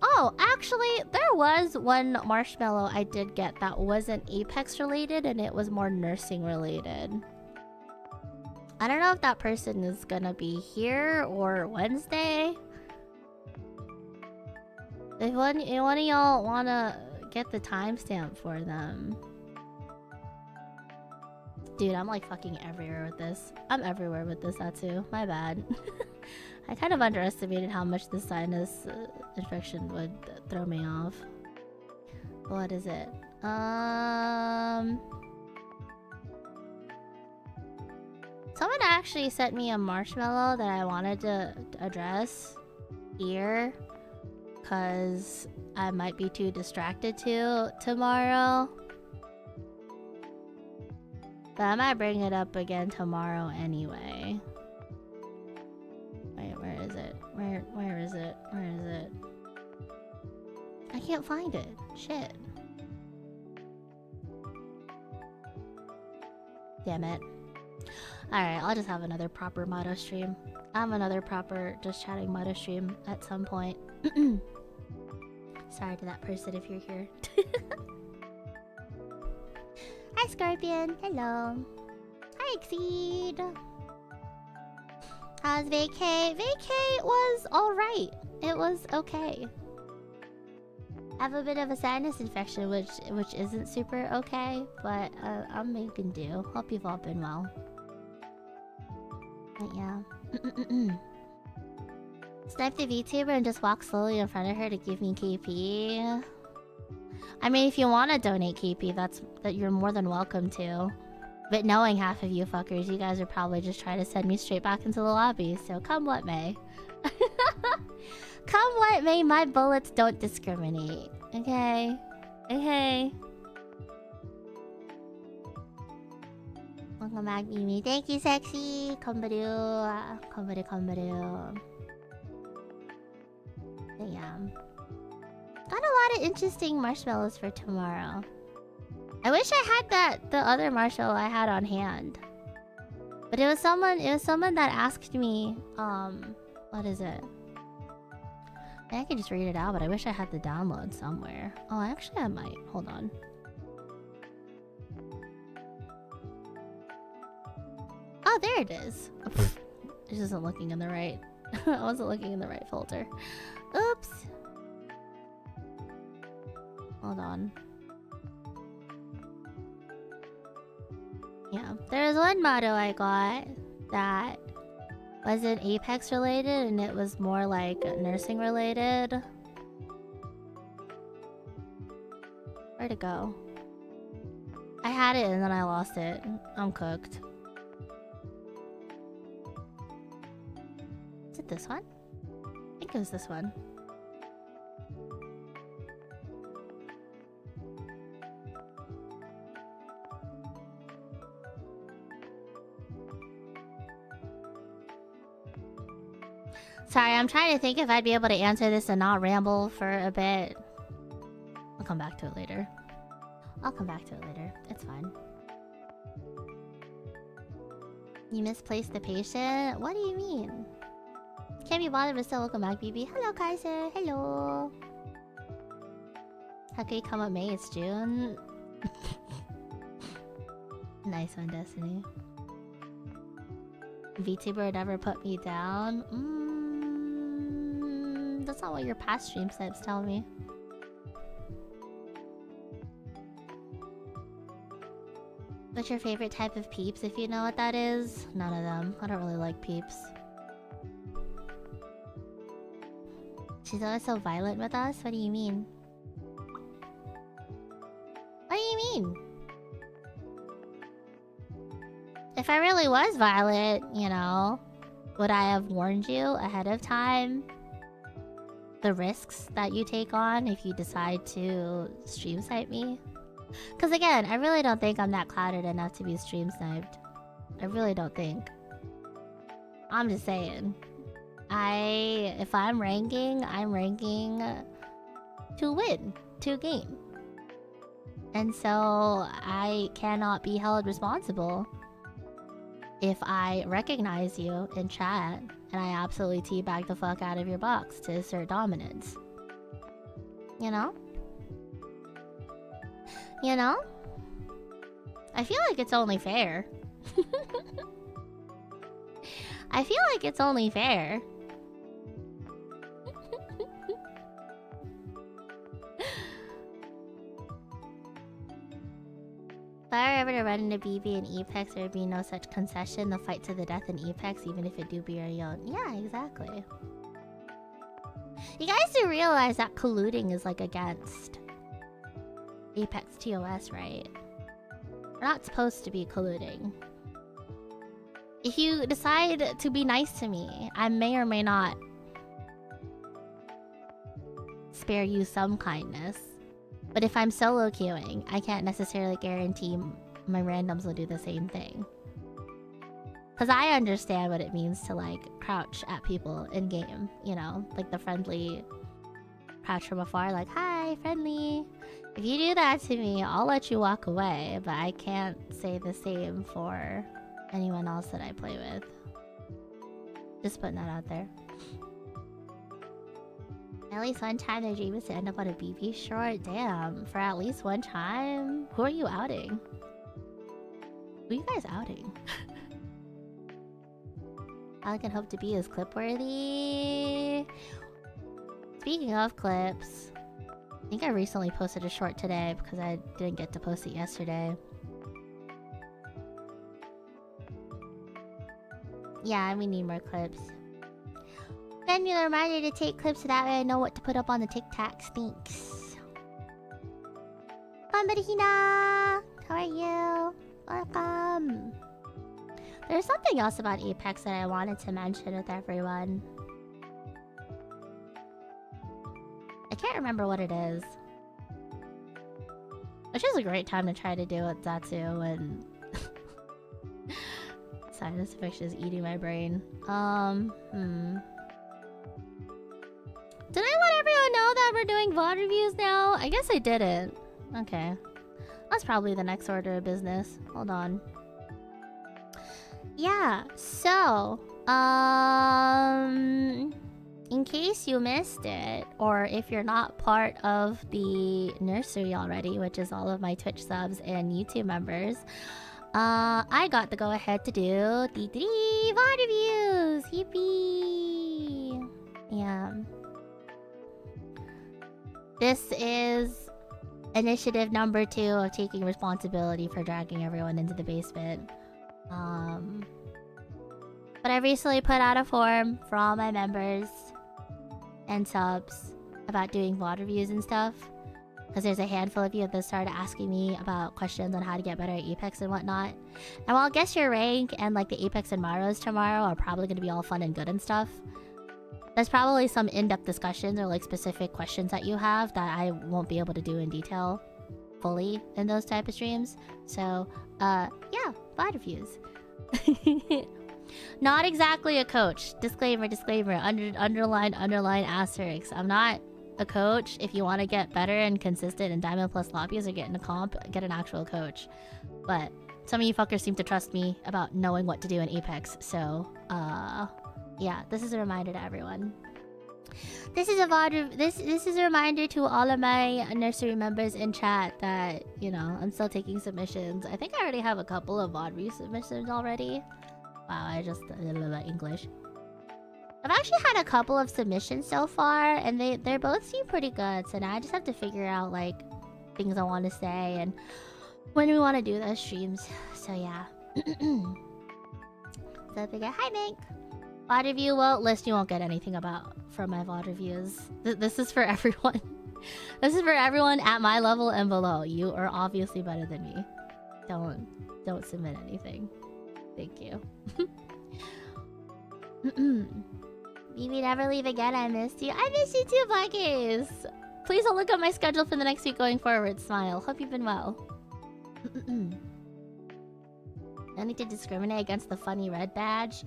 Oh, actually, there was one marshmallow I did get that wasn't Apex related, and it was more nursing related. I don't know if that person is gonna be here or Wednesday. If one of y'all wanna get the timestamp for them. Dude, I'm like fucking everywhere with this. I'm everywhere with this, Atsu. My bad. I kind of underestimated how much the sinus infection would throw me off. What is it? Someone actually sent me a marshmallow that I wanted to address here, cause I might be too distracted to tomorrow. But I might bring it up again tomorrow anyway. Wait, where is it? Where is it? Where is it? I can't find it. Shit. Damn it. Alright, I'll just have another proper motto stream. I'll have another proper just chatting motto stream at some point. Sorry to that person if you're here. Hi, Scorpion. Hello. Hi, Exceed. How's vacay? Vacay was alright. It was okay. I have a bit of a sinus infection, which isn't super okay, but I'm making do. Hope you've all been well. But yeah. Snipe the VTuber and just walk slowly in front of her to give me KP. I mean, if you want to donate KP, that you're more than welcome to. But knowing half of you fuckers, you guys are probably just trying to send me straight back into the lobby. So come what may. Come what may, my bullets don't discriminate. Okay? Okay? Welcome back, Mimi. Thank you, Sexy. Konberu. Konberu. But yeah. Got a lot of interesting marshmallows for tomorrow. I wish I had the other marshmallow I had on hand. But it was someone that asked me, what is it? I can just read it out, but I wish I had the download somewhere. Oh, actually I might. Hold on. Oh, there it is. It just isn't looking in the right. I wasn't looking in the right folder. Oops. Hold on. Yeah, there was one motto I got that wasn't Apex related, and it was more like nursing related. Where'd it go? I had it and then I lost it. I'm cooked. Is it this one? I think it was this one. Sorry, I'm trying to think if I'd be able to answer this and not ramble for a bit. I'll come back to it later. I'll come back to it later. It's fine. You misplaced the patient? What do you mean? Can't be bothered but still welcome back, BB. Hello, Kaiser. Hello. How can you come up May? It's June. Nice one, Destiny. VTuber never put me down. That's not what your past stream snipes tell me. What's your favorite type of peeps, if you know what that is? None of them. I don't really like peeps. She's always so violent with us? What do you mean? What do you mean? If I really was violent, you know, would I have warned you ahead of time? The risks that you take on if you decide to stream snipe me? Because again, I really don't think I'm that clouded enough to be stream sniped. I really don't think. I'm just saying. If I'm ranking to win, to game. And so I cannot be held responsible if I recognize you in chat and I absolutely teabag the fuck out of your box to assert dominance. You know? You know? I feel like it's only fair. I feel like it's only fair. If I were ever to run into BB and EVE.EXE, there would be no such concession. The fight to the death in EVE.EXE, even if it do be your own. Yeah, exactly. You guys do realize that colluding is like against Apex TOS, right? We're not supposed to be colluding. If you decide to be nice to me, I may or may not spare you some kindness. But if I'm solo queuing, I can't necessarily guarantee my randoms will do the same thing. Because I understand what it means to, like, crouch at people in-game, you know? Like the friendly crouch from afar, like, hi, friendly. If you do that to me, I'll let you walk away, but I can't say the same for anyone else that I play with. Just putting that out there. At least one time their dream is to end up on a BB short. Damn, for at least one time? Who are you outing? Who are you guys outing? All I can hope to be is clip-worthy. Speaking of clips, I think I recently posted a short today because I didn't get to post it yesterday. Yeah, we need more clips. Send me a reminder to take clips so that way I know what to put up on the TikToks. Thanks. Konberu Hina! How are you? Welcome! There's something else about Apex that I wanted to mention with everyone. I can't remember what it is. Which is a great time to try to do with Zatsu and... Sorry, this fiction is eating my brain. Did I let everyone know that we're doing VOD reviews now? I guess I didn't. Okay. That's probably the next order of business. Hold on. Yeah, so... in case you missed it, or if you're not part of the Nursery already, which is all of my Twitch subs and YouTube members, I got the go-ahead to do the 3 VOD reviews! Yippee! Yeah. This is initiative number 2 of taking responsibility for dragging everyone into the basement. But I recently put out a form for all my members and subs about doing VOD reviews and stuff. Because there's a handful of you that started asking me about questions on how to get better at Apex and whatnot. And while Guess Your Rank and like the Apex and Maros tomorrow are probably going to be all fun and good and stuff, there's probably some in-depth discussions or like specific questions that you have that I won't be able to do in detail fully in those type of streams. So, yeah, VOD reviews. Not exactly a coach. Disclaimer, disclaimer, underline asterisk. I'm not a coach if you want to get better and consistent in Diamond Plus lobbies or get in a comp. Get an actual coach. But some of you fuckers seem to trust me about knowing what to do in Apex. So, yeah, this is a reminder to everyone. This is a VOD. This is a reminder to all of my nursery members in chat that, you know, I'm still taking submissions. I think I already have a couple of VOD resubmissions already. Wow, I just English. I've actually had a couple of submissions so far, and they both seem pretty good. So now I just have to figure out like things I want to say and when we want to do those streams. So yeah. So I figure, hi Mink. VOD review, well, list you won't get anything about from my VOD reviews. This is for everyone. This is for everyone at my level and below. You are obviously better than me. Don't submit anything. Thank you. Maybe never leave again. I missed you. I missed you too, Blackies. Please don't look at my schedule for the next week going forward. Smile. Hope you've been well. I need to discriminate against the funny red badge.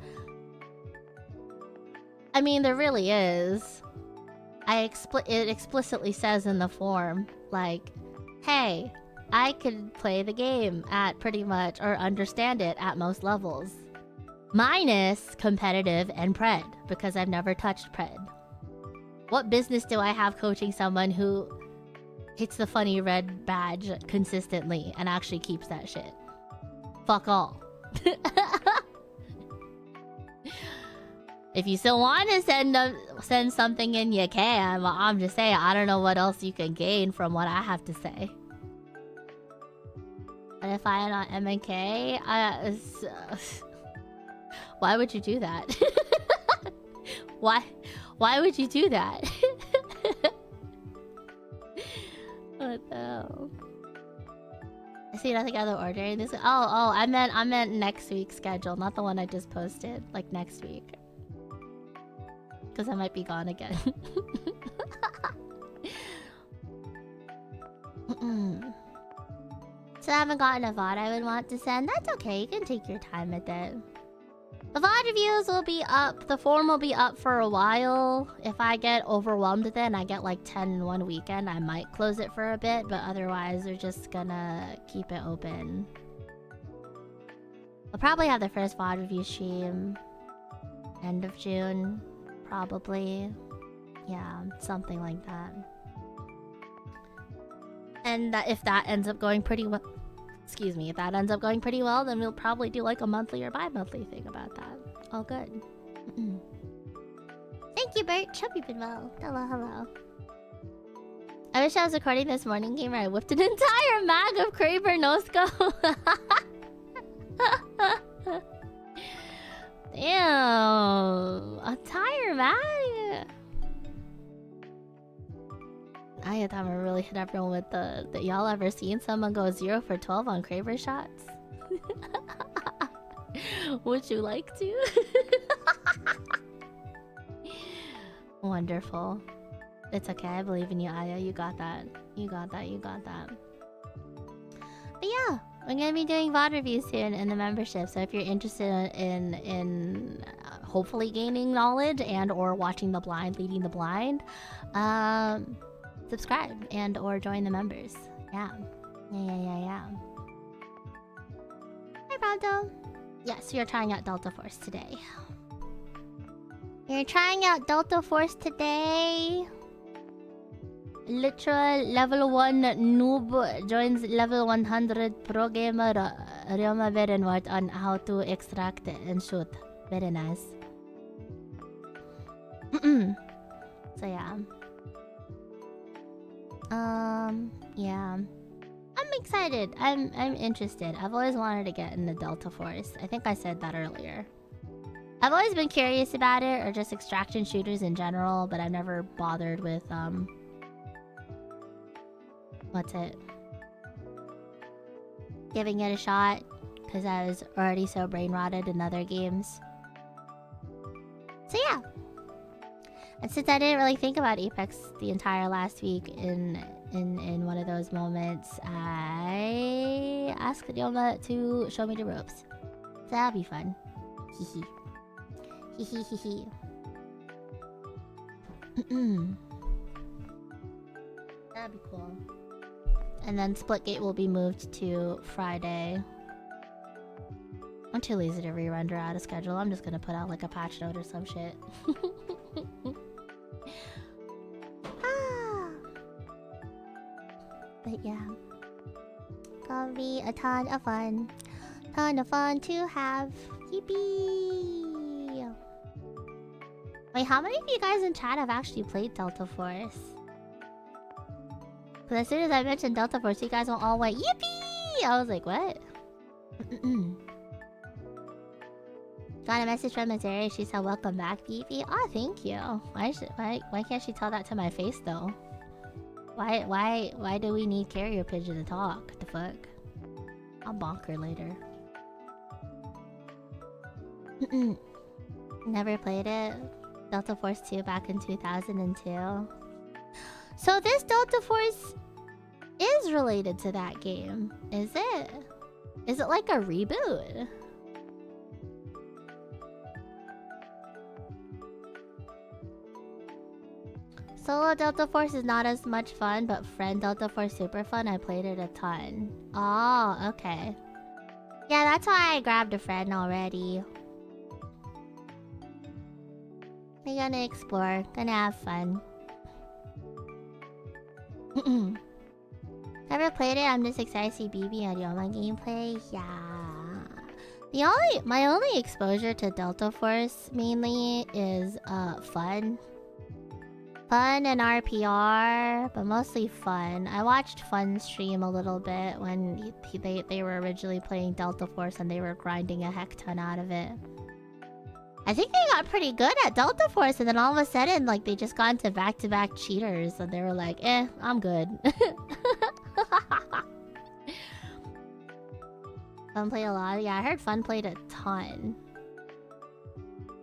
I mean, there really is. It explicitly says in the form, like, hey, I could play the game at pretty much, or understand it at most levels. Minus competitive and pred, because I've never touched pred. What business do I have coaching someone who hits the funny red badge consistently and actually keeps that shit? Fuck all. If you still want to send something in, you can. Well, I'm just saying, I don't know what else you can gain from what I have to say. But if I am on MNK, why would you do that? Why would you do that? What the hell? I see nothing other ordering this. Oh, I meant next week's schedule, not the one I just posted. Like next week. Because I might be gone again. So I haven't gotten a VOD I would want to send. That's okay, you can take your time with it. The VOD reviews will be up, the form will be up for a while. If I get overwhelmed with it and I get like 10 in one weekend, I might close it for a bit, but otherwise we're just gonna keep it open. I'll probably have the first VOD review stream end of June. Probably. Yeah, something like that. And if that ends up going pretty well... Excuse me, if that ends up going pretty well, then we'll probably do like a monthly or bi-monthly thing about that. All good. Thank you, Bert. Hope you've been well. Hello. I wish I was recording this morning game where I whipped an entire mag of Kraber no-scope. Damn, a tire mag. I thought I really hit everyone with the y'all ever seen someone go 0 for 12 on Kraber shots? Would you like to? Wonderful. It's okay, I believe in you, Aya. You got that. You got that. But yeah, we're gonna be doing VOD reviews soon in the membership. So if you're interested in hopefully gaining knowledge and or watching the blind, leading the blind, subscribe and or join the members. Yeah. Hi, Pronto. Yes, you're trying out Delta Force today. You're trying out Delta Force today. Literal level 1 noob joins level 100 pro gamer Ryoma Berenwart on how to extract and shoot. Very nice. So yeah. Yeah. I'm excited. I'm interested. I've always wanted to get in the Delta Force. I think I said that earlier. I've always been curious about it, or just extraction shooters in general, but I've never bothered with what's it? Giving it a shot, because I was already so brain rotted in other games. So yeah. And since I didn't really think about Apex the entire last week in one of those moments, I asked Ryoma to show me the ropes. So that'll be fun. Hehe. Hehe. That'd be cool. And then Splitgate will be moved to Friday. I'm too lazy to re-render out a schedule. I'm just gonna put out like a patch note or some shit. But yeah. Gonna be a ton of fun. Ton of fun to have. Yippee! Wait, how many of you guys in chat have actually played Delta Force? Because as soon as I mentioned Delta Force, you guys all went, yippee! I was like, what? Got a message from Missouri. She said, welcome back, BB. Oh, thank you. Why can't she tell that to my face, though? Why do we need carrier pigeon to talk? The fuck? I'll bonk her later. Never played it. Delta Force 2 back in 2002. So this Delta Force is related to that game, is it? Is it like a reboot? Solo Delta Force is not as much fun, but Friend Delta Force super fun. I played it a ton. Oh, okay. Yeah, that's why I grabbed a friend already. We're gonna explore, gonna have fun. Never played it. I'm just excited to see BB and Yoma gameplay. Yeah. My only exposure to Delta Force mainly is fun. Fun and RPR, but mostly fun. I watched Fun stream a little bit when they were originally playing Delta Force and they were grinding a heck ton out of it. I think they got pretty good at Delta Force, and then all of a sudden, like, they just got into back-to-back cheaters, and they were like, I'm good. Fun played a lot. Yeah, I heard Fun played a ton.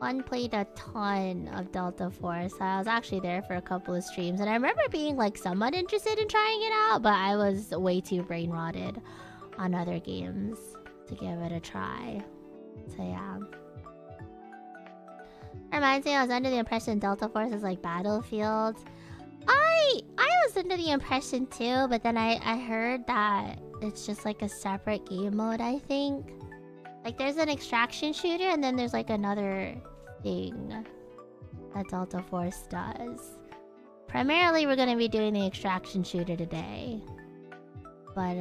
Fun played a ton of Delta Force. I was actually there for a couple of streams, and I remember being, like, somewhat interested in trying it out, but I was way too brain-rotted on other games to give it a try. So, yeah. Reminds me, I was under the impression Delta Force is like Battlefield. I was under the impression too, but then I heard that it's just like a separate game mode, I think. Like there's an extraction shooter and then there's like another thing that Delta Force does. Primarily we're gonna be doing the extraction shooter today. But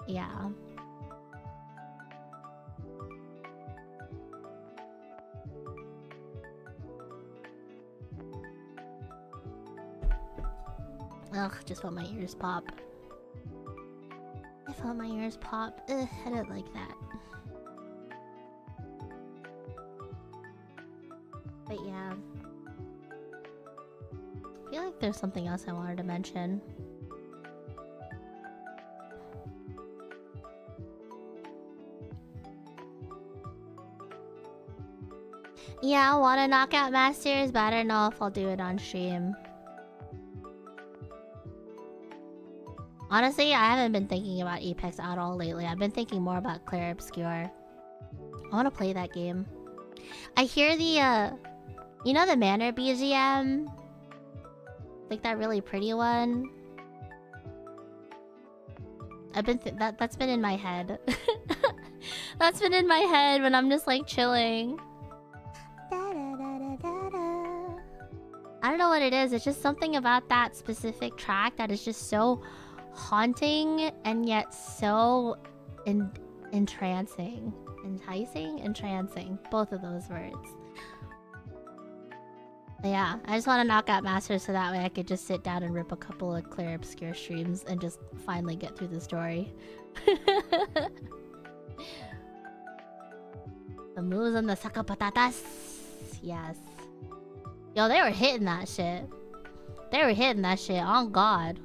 yeah. Ugh, just felt my ears pop. I felt my ears pop. Ugh, I didn't like that. But yeah. I feel like there's something else I wanted to mention. Yeah, I want to knock out Masters, but I don't know if I'll do it on stream. Honestly, I haven't been thinking about Apex at all lately. I've been thinking more about Clair Obscur. I want to play that game. I hear the, you know the Manor BGM? Like that really pretty one? I've been that's been in my head. That's been in my head when I'm just like chilling. I don't know what it is. It's just something about that specific track that is just so haunting and yet so entrancing. Enticing? Entrancing. Both of those words. But yeah, I just want to knock out Masters so that way I could just sit down and rip a couple of Clair Obscur streams and just finally get through the story. The moves and the saca patatas. Yes. Yo, they were hitting that shit. They were hitting that shit. On God.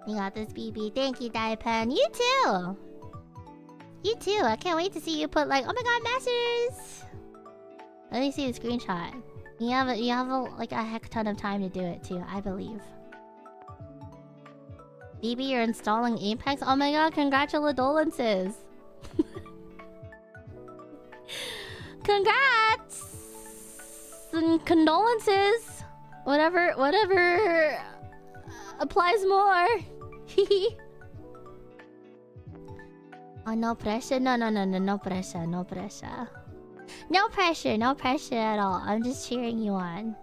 You got this, BB. Thank you, Daipen. You too. You too. I can't wait to see you put like, oh my God, Masters. Let me see the screenshot. You have like a heck ton of time to do it too. I believe. BB, you're installing Apex. Oh my God, congratulations. Congrats and condolences. Whatever applies more. Oh, no pressure? No pressure, no pressure. No pressure at all. I'm just cheering you on.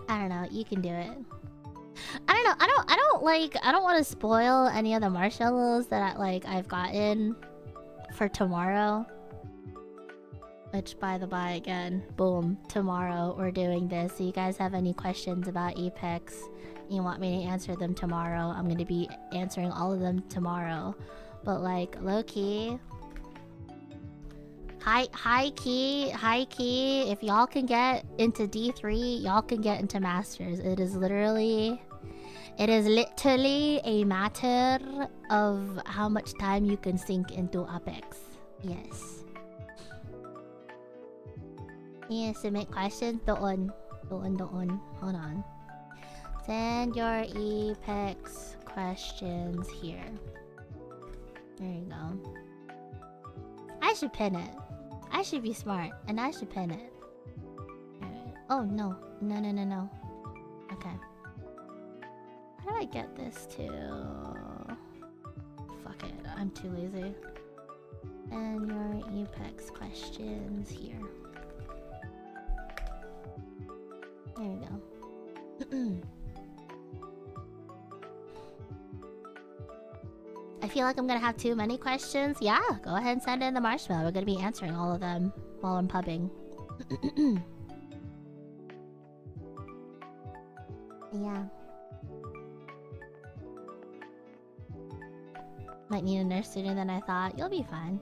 I don't know, you can do it. I don't know, I don't want to spoil any of the marshmallows that I've gotten for tomorrow. Which, by the by, again, boom, tomorrow we're doing this. So you guys have any questions about EVE.EXE, you want me to answer them tomorrow, I'm gonna be answering all of them tomorrow. But like, low-key, high key, if y'all can get into D3, y'all can get into Masters. It is literally a matter of how much time you can sink into Apex. Yes. You submit questions doon. Hold on. Send your EVE.EXE questions here. There you go. I should pin it. I should be smart, and I should pin it. Right. Oh, no. No. Okay. How do I get this to... Fuck it, I'm too lazy. And your EVE.EXE questions here. There we go. I feel like I'm gonna have too many questions. Yeah, go ahead and send in the marshmallow. We're gonna be answering all of them while I'm pubbing. Yeah. Might need a nurse sooner than I thought. You'll be fine.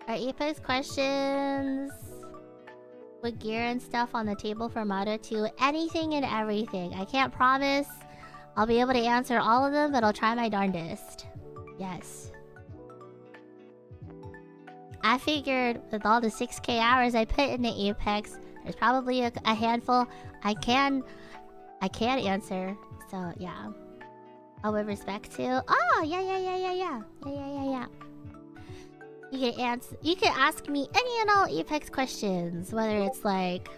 Are EVE.EXE questions with gear and stuff on the table for Moto 2? Anything and everything. I can't promise I'll be able to answer all of them, but I'll try my darndest. Yes. I figured with all the 6K hours I put into EVE.EXE, there's probably a handful I can answer. So yeah. Oh, with respect to... Oh, yeah. You can ask me any and all EVE.EXE questions. Whether it's like,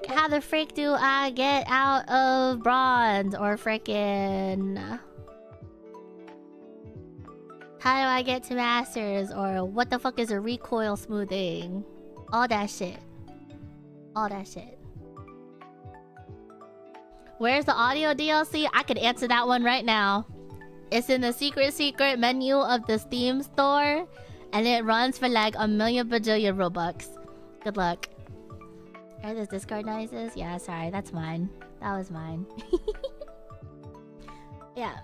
how the frick do I get out of bronze? Or frickin'... how do I get to masters? Or what the fuck is a recoil smoothing? All that shit. Where's the audio DLC? I could answer that one right now. It's in the secret menu of the Steam store. And it runs for like 1,000,000 bajillion Robux. Good luck. Are those Discord noises? Yeah, sorry, that's mine. That was mine. Yeah.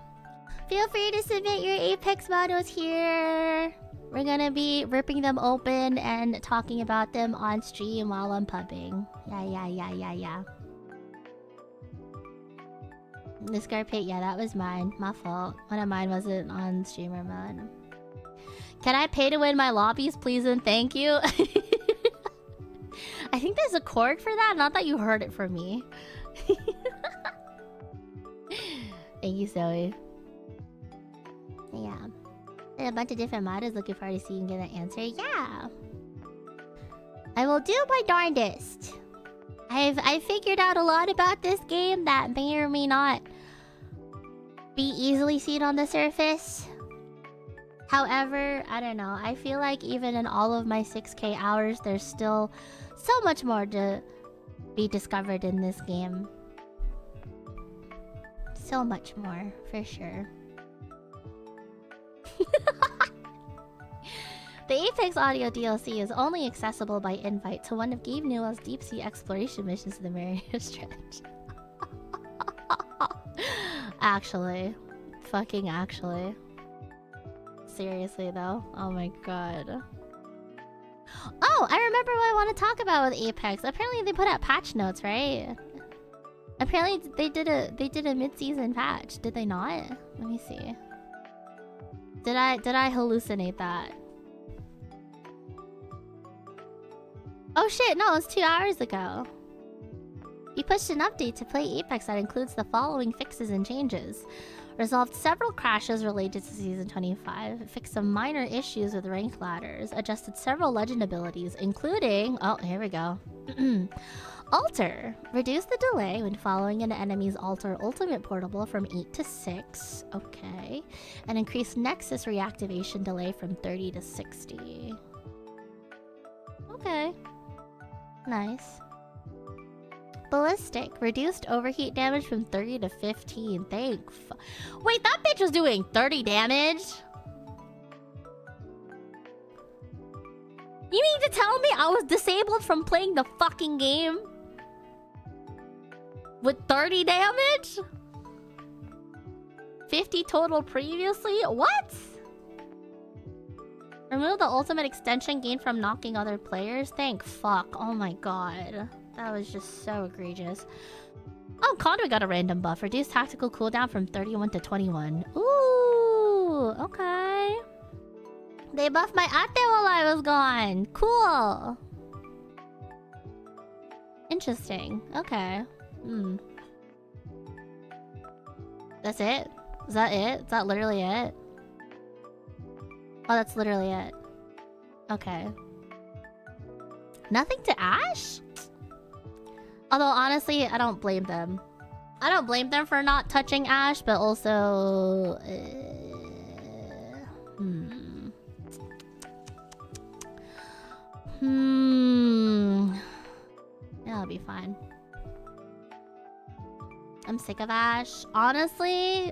Feel free to submit your EVE.EXE models here. We're gonna be ripping them open and talking about them on stream while I'm pubbing. Yeah. The Scarpit, yeah, that was mine. My fault. One of mine wasn't on streamer mode. Can I pay to win my lobbies, please and thank you? I think there's a cord for that. Not that you heard it from me. Thank you, Zoe. Yeah. And a bunch of different modders looking forward to seeing you get an answer. Yeah. I will do my darndest. I've figured out a lot about this game that may or may not be easily seen on the surface. However, I don't know. I feel like even in all of my 6K hours, there's still so much more to be discovered in this game. So much more, for sure. The EVE.EXE audio DLC is only accessible by invite to one of Gabe Newell's deep sea exploration missions to the Mariana Trench. Actually. Fucking actually. Seriously though. Oh my god. Oh, I remember what I want to talk about with EVE.EXE. Apparently they put out patch notes, right? Apparently they did a mid-season patch. Did they not? Let me see. Did I hallucinate that? Oh shit, no, it was 2 hours ago. You pushed an update to play EVE.EXE that includes the following fixes and changes. Resolved several crashes related to Season 25. Fixed some minor issues with ranked ladders. Adjusted several legend abilities, including... Oh, here we go. Alter. Reduce the delay when following an enemy's Alter ultimate portable from 8 to 6. Okay. And increase Nexus reactivation delay from 30 to 60. Okay. Nice. Ballistic. Reduced overheat damage from 30 to 15. Wait, that bitch was doing 30 damage? You mean to tell me I was disabled from playing the fucking game? With 30 damage? 50 total previously? What? Remove the ultimate extension gained from knocking other players? Thank fuck. Oh my god. That was just so egregious. Oh, Konberu got a random buff. Reduced tactical cooldown from 31 to 21. Ooh, okay. They buffed my adhere while I was gone. Cool. Interesting. Okay. That's it? Is that it? Is that literally it? Oh, that's literally it. Okay. Nothing to Ash? Although, honestly, I don't blame them. I don't blame them for not touching Ash, but also... Yeah, it'll be fine. I'm sick of Ash. Honestly,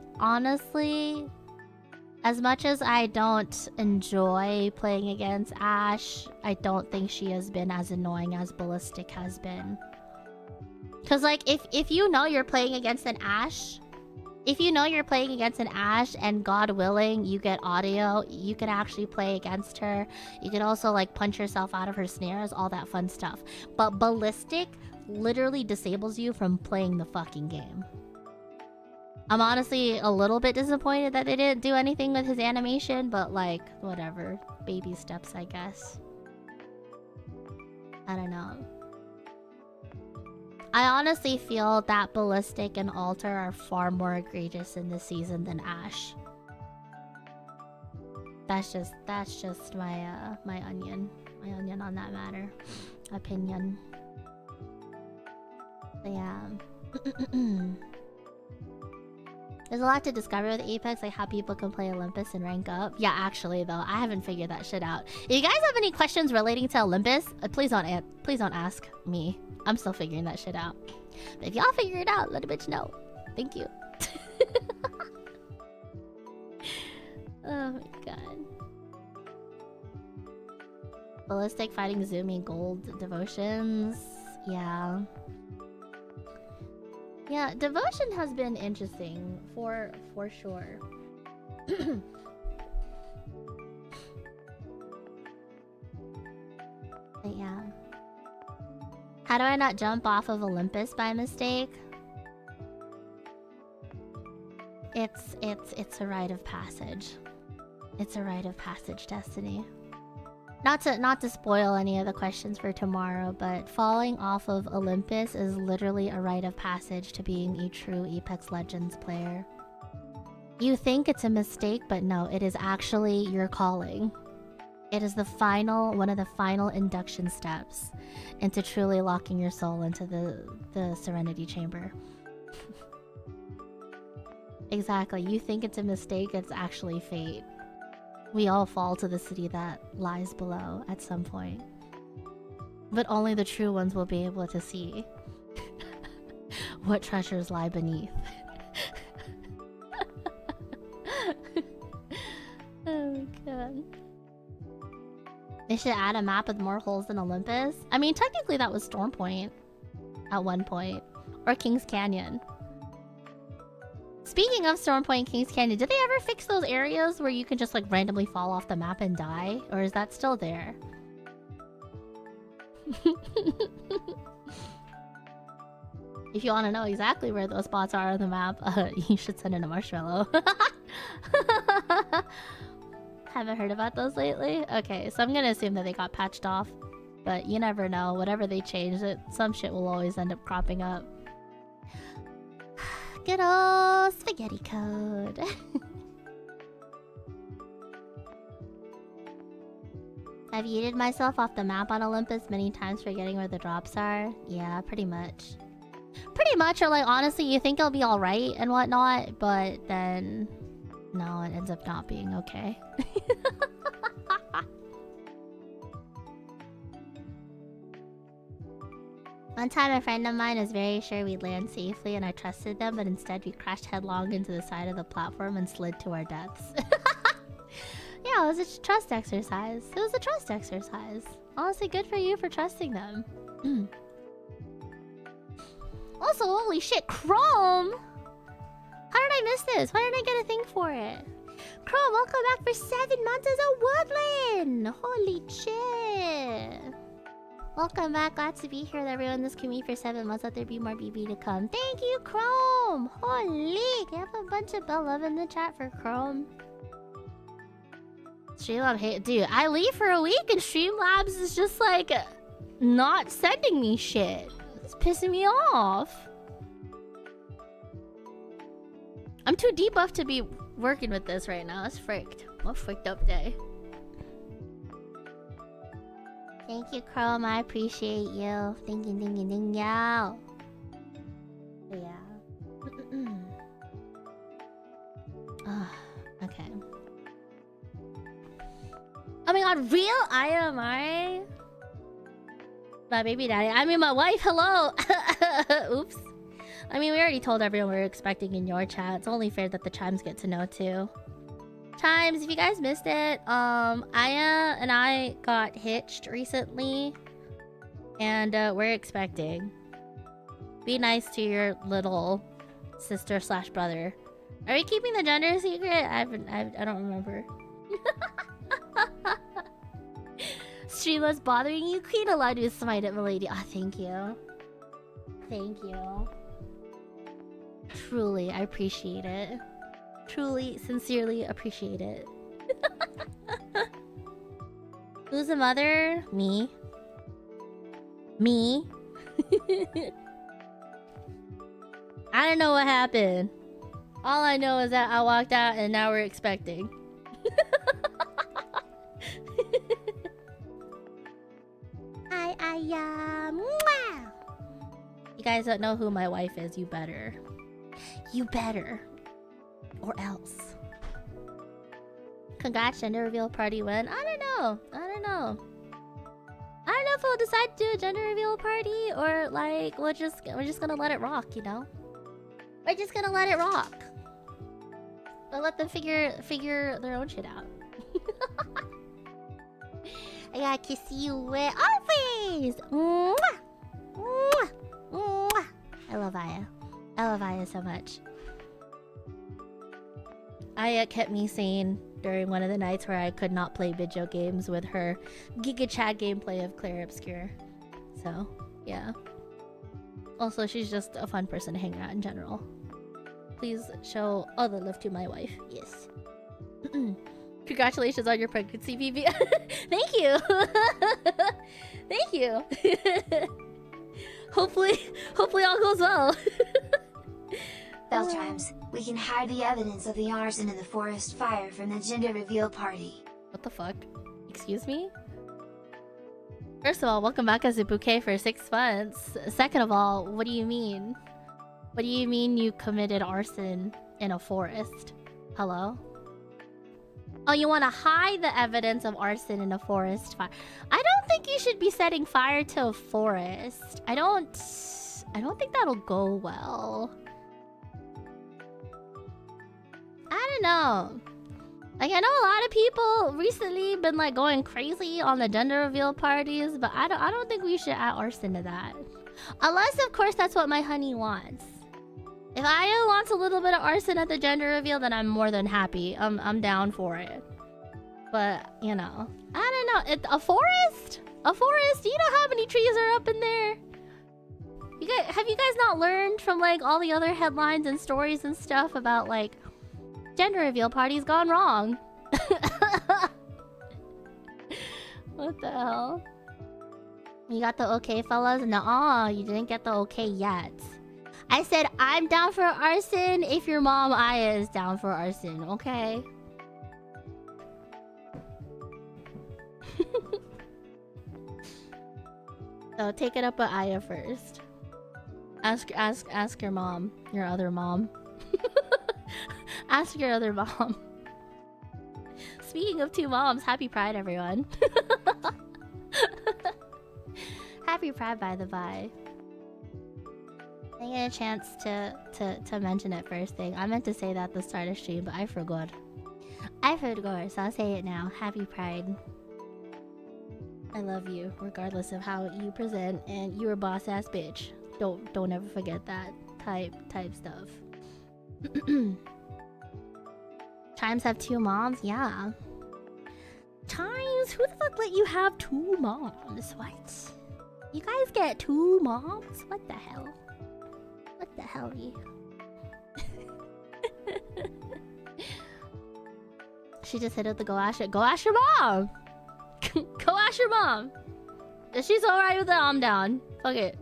as much as I don't enjoy playing against Ash, I don't think she has been as annoying as Ballistic has been. Because, like, if you know you're playing against an Ashe... If you know you're playing against an Ashe and God willing, you get audio, you can actually play against her. You can also, like, punch yourself out of her snares, all that fun stuff. But Ballistic literally disables you from playing the fucking game. I'm honestly a little bit disappointed that they didn't do anything with his animation, but, like, whatever. Baby steps, I guess. I don't know. I honestly feel that Ballistic and Alter are far more egregious in this season than Ash. That's just my my onion on that matter. Opinion. But yeah. There's a lot to discover with Apex, like how people can play Olympus and rank up. Yeah, actually though, I haven't figured that shit out. If you guys have any questions relating to Olympus, please don't ask me. I'm still figuring that shit out. But if y'all figure it out, let a bitch know. Thank you. Oh my god. Ballistic fighting Zumi gold devotions. Yeah. Yeah, devotion has been interesting for sure. But yeah. How do I not jump off of Olympus by mistake? It's a rite of passage. It's a rite of passage, Destiny. Not to spoil any of the questions for tomorrow, but falling off of Olympus is literally a rite of passage to being a true Apex Legends player. You think it's a mistake, but no, it is actually your calling. It is one of the final induction steps into truly locking your soul into the Serenity Chamber. Exactly, you think it's a mistake, it's actually fate. We all fall to the city that lies below at some point. But only the true ones will be able to see what treasures lie beneath. Oh my god. They should add a map with more holes than Olympus. I mean, technically that was Storm Point at one point. Or King's Canyon. Speaking of Storm Point and King's Canyon, did they ever fix those areas where you can just like randomly fall off the map and die? Or is that still there? If you want to know exactly where those spots are on the map, you should send in a marshmallow. Haven't heard about those lately? Okay, so I'm gonna assume that they got patched off. But you never know. Whatever they changed, some shit will always end up cropping up. Good old spaghetti code. I've yeeted myself off the map on Olympus many times forgetting where the drops are. Yeah, pretty much. Pretty much, or like, honestly, you think it'll be alright and whatnot, but then... no, it ends up not being okay. One time a friend of mine was very sure we'd land safely and I trusted them, but instead we crashed headlong into the side of the platform and slid to our deaths. Yeah, it was a trust exercise. It was a trust exercise. Honestly, good for you for trusting them. Also, holy shit, Chrome! How did I miss this? Why didn't I get a thing for it? Chrome, welcome back for 7 months as a woodland! Holy shit! Welcome back, glad to be here with everyone in this community for 7 months. Let there be more BB to come. Thank you, Chrome! Holy! Can I have a bunch of bell love in the chat for Chrome? Streamlabs hate... dude, I leave for a week and Streamlabs is just like... not sending me shit. It's pissing me off. I'm too debuffed to be working with this right now. It's fricked. What a fricked up day. Thank you, Chrome. I appreciate you. Thank you, thank you, thank you. Yeah. Okay. Oh my god, real IMI? My baby daddy. I mean, my wife. Hello. Oops. I mean, we already told everyone we were expecting in your chat. It's only fair that the Chimes get to know too. Chimes, if you guys missed it, Aya and I got hitched recently. And we're expecting. Be nice to your little sister slash brother. Are we keeping the gender secret? I don't remember. Streamlabs bothering you? Queen allowed you to smite it, milady. Ah, thank you. Thank you. Truly, I appreciate it. Truly, sincerely appreciate it. Who's the mother? Me. Me. I don't know what happened. All I know is that I walked out and now we're expecting. Mwah! You guys don't know who my wife is, you better. You better. Or else. Congrats, gender reveal party win. I don't know. I don't know if we'll decide to do a gender reveal party or like we're just gonna let it rock, you know? We're just gonna let it rock. We'll let them figure their own shit out. I gotta kiss you with always. Mwah! Mwah! Mwah! I love Aya. I love Aya so much. Aya kept me sane during one of the nights where I could not play video games with her Giga Chat gameplay of Claire Obscure. So, yeah. Also, she's just a fun person to hang out in general. Please show all the love to my wife. Yes. Congratulations on your pregnancy, BB. Thank you. Thank you. Hopefully all goes well. Bell chimes. We can hide the evidence of the arson in the forest fire from the gender reveal party. What the fuck? Excuse me? First of all, welcome back as a bouquet for 6 months. Second of all, what do you mean? What do you mean you committed arson in a forest? Hello? Oh, you want to hide the evidence of arson in a forest fire? I don't think you should be setting fire to a forest. I don't think that'll go well. I don't know. Like, I know a lot of people recently been like going crazy on the gender reveal parties, but I don't think we should add arson to that. Unless, of course, that's what my honey wants. If Aya wants a little bit of arson at the gender reveal, then I'm more than happy. I'm down for it. But, you know, I don't know. A forest? A forest? Do you know how many trees are up in there? Have you guys not learned from like all the other headlines and stories and stuff about like gender reveal parties gone wrong? What the hell? You got the okay, fellas? Nuh-uh, you didn't get the okay yet. I said I'm down for arson if your mom Aya is down for arson, okay? So take it up with Aya first. Ask your mom, your other mom. Ask your other mom. Speaking of two moms, happy Pride, everyone. Happy Pride, by the by. I didn't get a chance to mention it first thing. I meant to say that at the start of stream, but I forgot. So I'll say it now. Happy Pride. I love you, regardless of how you present, and you're a boss ass bitch. Don't ever forget that type stuff. Chimes have two moms? Yeah. Chimes? Who the fuck let you have two moms? What? You guys get two moms? What the hell? What the hell? She just hit up the go ask your mom! Go ask your mom! If she's alright with it, I'm down. Fuck it.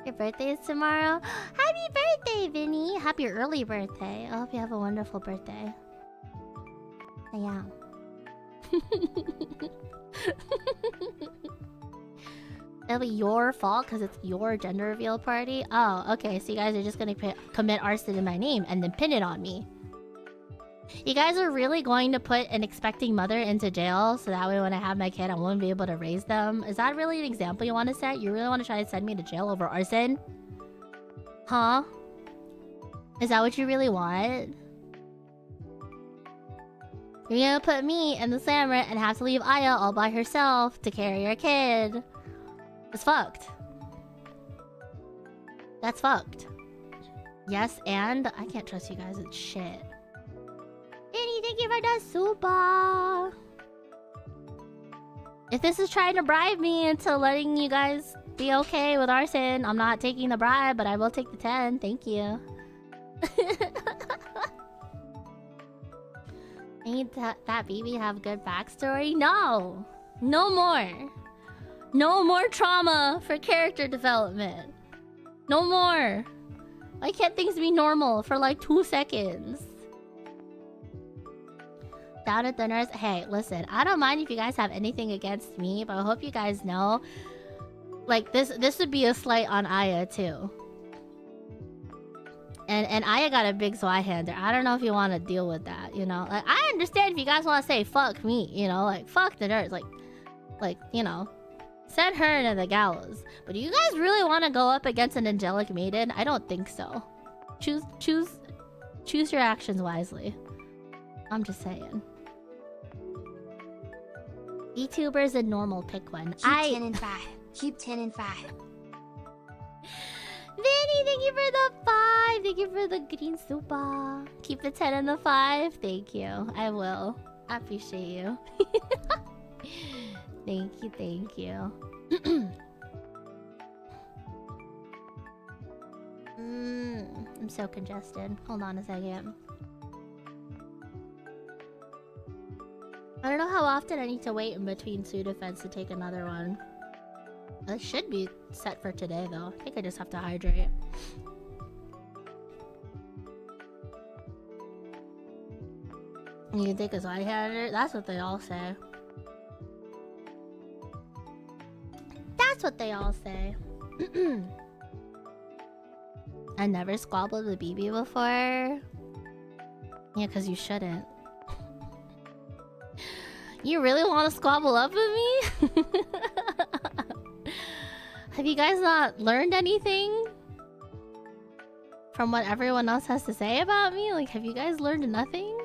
Your birthday is tomorrow? Happy birthday, Vinny! Happy early birthday. I hope you have a wonderful birthday. Yeah. It'll be your fault because it's your gender reveal party? Oh, okay. So you guys are just gonna commit arson in my name and then pin it on me. You guys are really going to put an expecting mother into jail so that way when I have my kid I won't be able to raise them? Is that really an example you want to set? You really want to try to send me to jail over arson? Huh? Is that what you really want? You're gonna put me in the slammer and have to leave Aya all by herself to carry your kid. It's fucked. That's fucked. Yes, and I can't trust you guys with shit. Vinny, thank you for the super. If this is trying to bribe me into letting you guys be okay with arson, I'm not taking the bribe, but I will take the 10. Thank you. I need that baby to have a good backstory? No! No more! No more trauma for character development. No more! Why can't things be normal for like 2 seconds? Down at the nurse. Hey, listen, I don't mind if you guys have anything against me, but I hope you guys know, like, this would be a slight on Aya too. And Aya got a big Zweihander. I don't know if you want to deal with that, you know? Like, I understand if you guys want to say fuck me, you know? Like, fuck the nurse. Like, you know, send her into the gallows. But do you guys really want to go up against an angelic maiden? I don't think so. Choose your actions wisely. I'm just saying. VTubers and normal, pick one. Keep 10 and 5. Keep 10 and 5. Vinny, thank you for the 5. Thank you for the green super. Keep the 10 and the 5. Thank you. I will. I appreciate you. Thank you. I'm so congested. Hold on a second. I don't know how often I need to wait in between Sudafeds to take another one. It should be set for today, though. I think I just have to hydrate. You can take a Zweihander? That's what they all say. That's what they all say. I never squabbled with BB before. Yeah, because you shouldn't. You really want to squabble up with me? Have you guys not learned anything from what everyone else has to say about me? Like, have you guys learned nothing?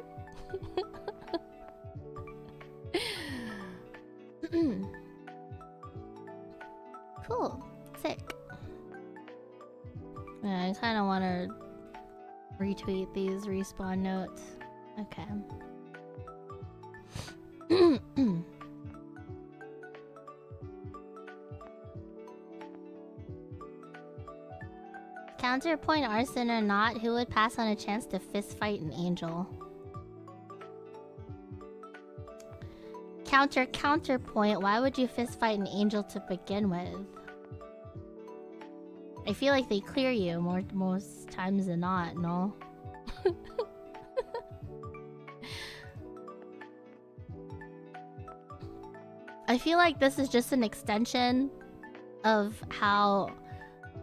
Cool. Sick. Yeah, I kind of want to retweet these respawn notes. Okay. Counterpoint arson or not, who would pass on a chance to fist fight an angel? Counterpoint, why would you fist fight an angel to begin with? I feel like they clear you most times than not, no? I feel like this is just an extension of how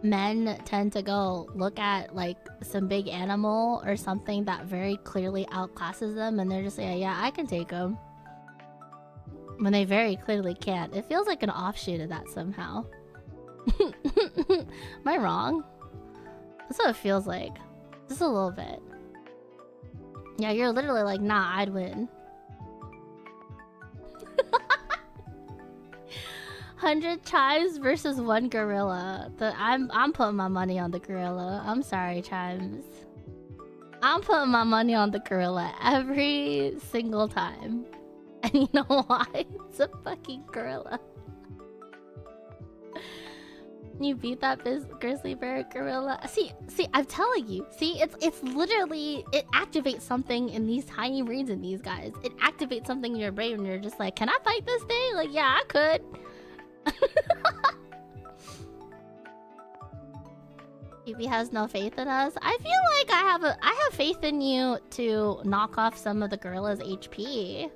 men tend to go look at like some big animal or something that very clearly outclasses them, and they're just like, yeah, I can take them, when they very clearly can't. It feels like an offshoot of that somehow. Am I wrong? That's what it feels like. Just a little bit. Yeah, you're literally like, nah, I'd win. 100 chimes versus 1 gorilla. I'm putting my money on the gorilla. I'm sorry, chimes. I'm putting my money on the gorilla every single time. And you know why? It's a fucking gorilla. You beat that grizzly bear gorilla. See, I'm telling you. See, it's literally, it activates something in these tiny brains in these guys. It activates something in your brain and you're just like, can I fight this thing? Like, yeah, I could. EVE has no faith in us. I feel like I have faith in you to knock off some of the gorilla's HP.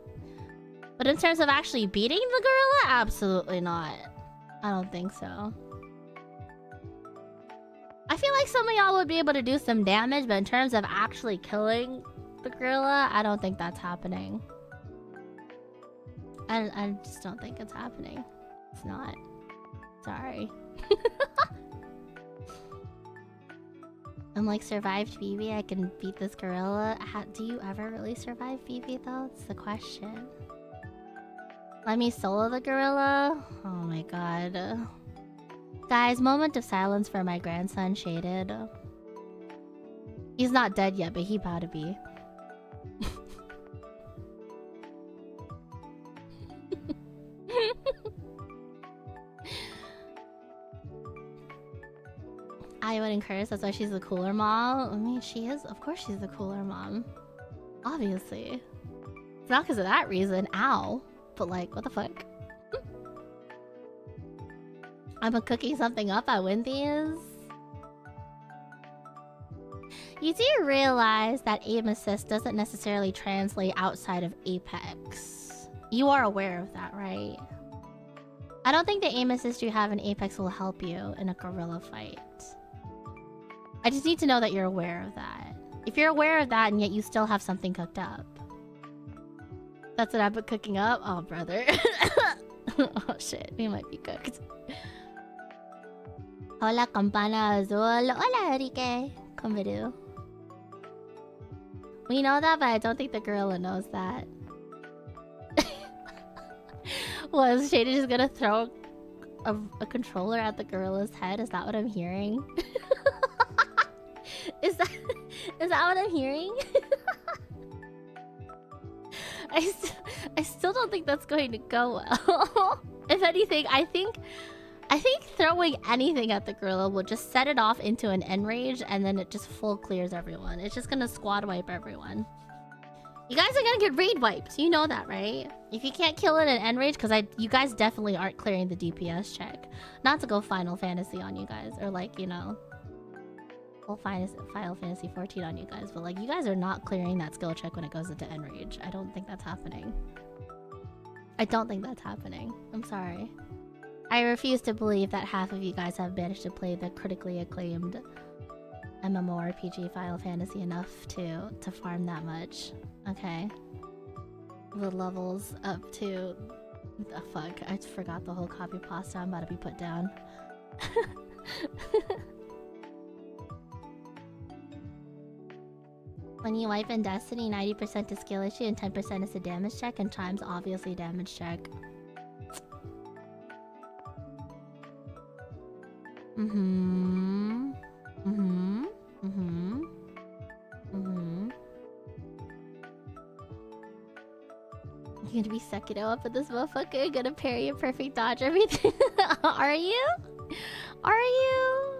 But in terms of actually beating the gorilla, absolutely not. I don't think so. I feel like some of y'all would be able to do some damage, but in terms of actually killing the gorilla, I don't think that's happening. I just don't think it's happening. It's not. Sorry. I'm like, survived BB, I can beat this gorilla. Do you ever really survive BB though? That's the question. Let me solo the gorilla? Oh my god. Guys, moment of silence for my grandson, Shaded. He's not dead yet, but he about to be. I wouldn't curse, that's why she's the cooler mom. I mean, she is. Of course she's the cooler mom. Obviously. It's not because of that reason. Ow. But like, what the fuck? I'm cooking something up, I win these. You do realize that aim assist doesn't necessarily translate outside of Apex. You are aware of that, right? I don't think the aim assist you have in Apex will help you in a gorilla fight. I just need to know that you're aware of that. If you're aware of that and yet you still have something cooked up. That's what I've been cooking up? Oh, brother. Oh, shit. We might be cooked. Hola, campana azul. Hola, Enrique. Konberu. We know that, but I don't think the gorilla knows that. Was Shady just gonna throw a controller at the gorilla's head? Is that what I'm hearing? Is that what I'm hearing? I still don't think that's going to go well. If anything, I think throwing anything at the gorilla will just set it off into an enrage, and then it just full clears everyone. It's just gonna squad wipe everyone. You guys are gonna get raid wiped. You know that, right? If you can't kill it in enrage, because you guys definitely aren't clearing the DPS check. Not to go Final Fantasy on you guys, or like, you know, we'll Final Fantasy 14 on you guys, but like, you guys are not clearing that skill check when it goes into enrage. I don't think that's happening. I don't think that's happening. I'm sorry. I refuse to believe that half of you guys have managed to play the critically acclaimed MMORPG Final Fantasy enough to farm that much. Okay. The levels up to... Oh, fuck, I forgot the whole copy pasta I'm about to be put down. When you wipe in Destiny, 90% is skill issue and 10% is a damage check, and Chime's obviously damage check. You're gonna be sucking up at this motherfucker. You're gonna parry a perfect dodge everything. Are you? Are you?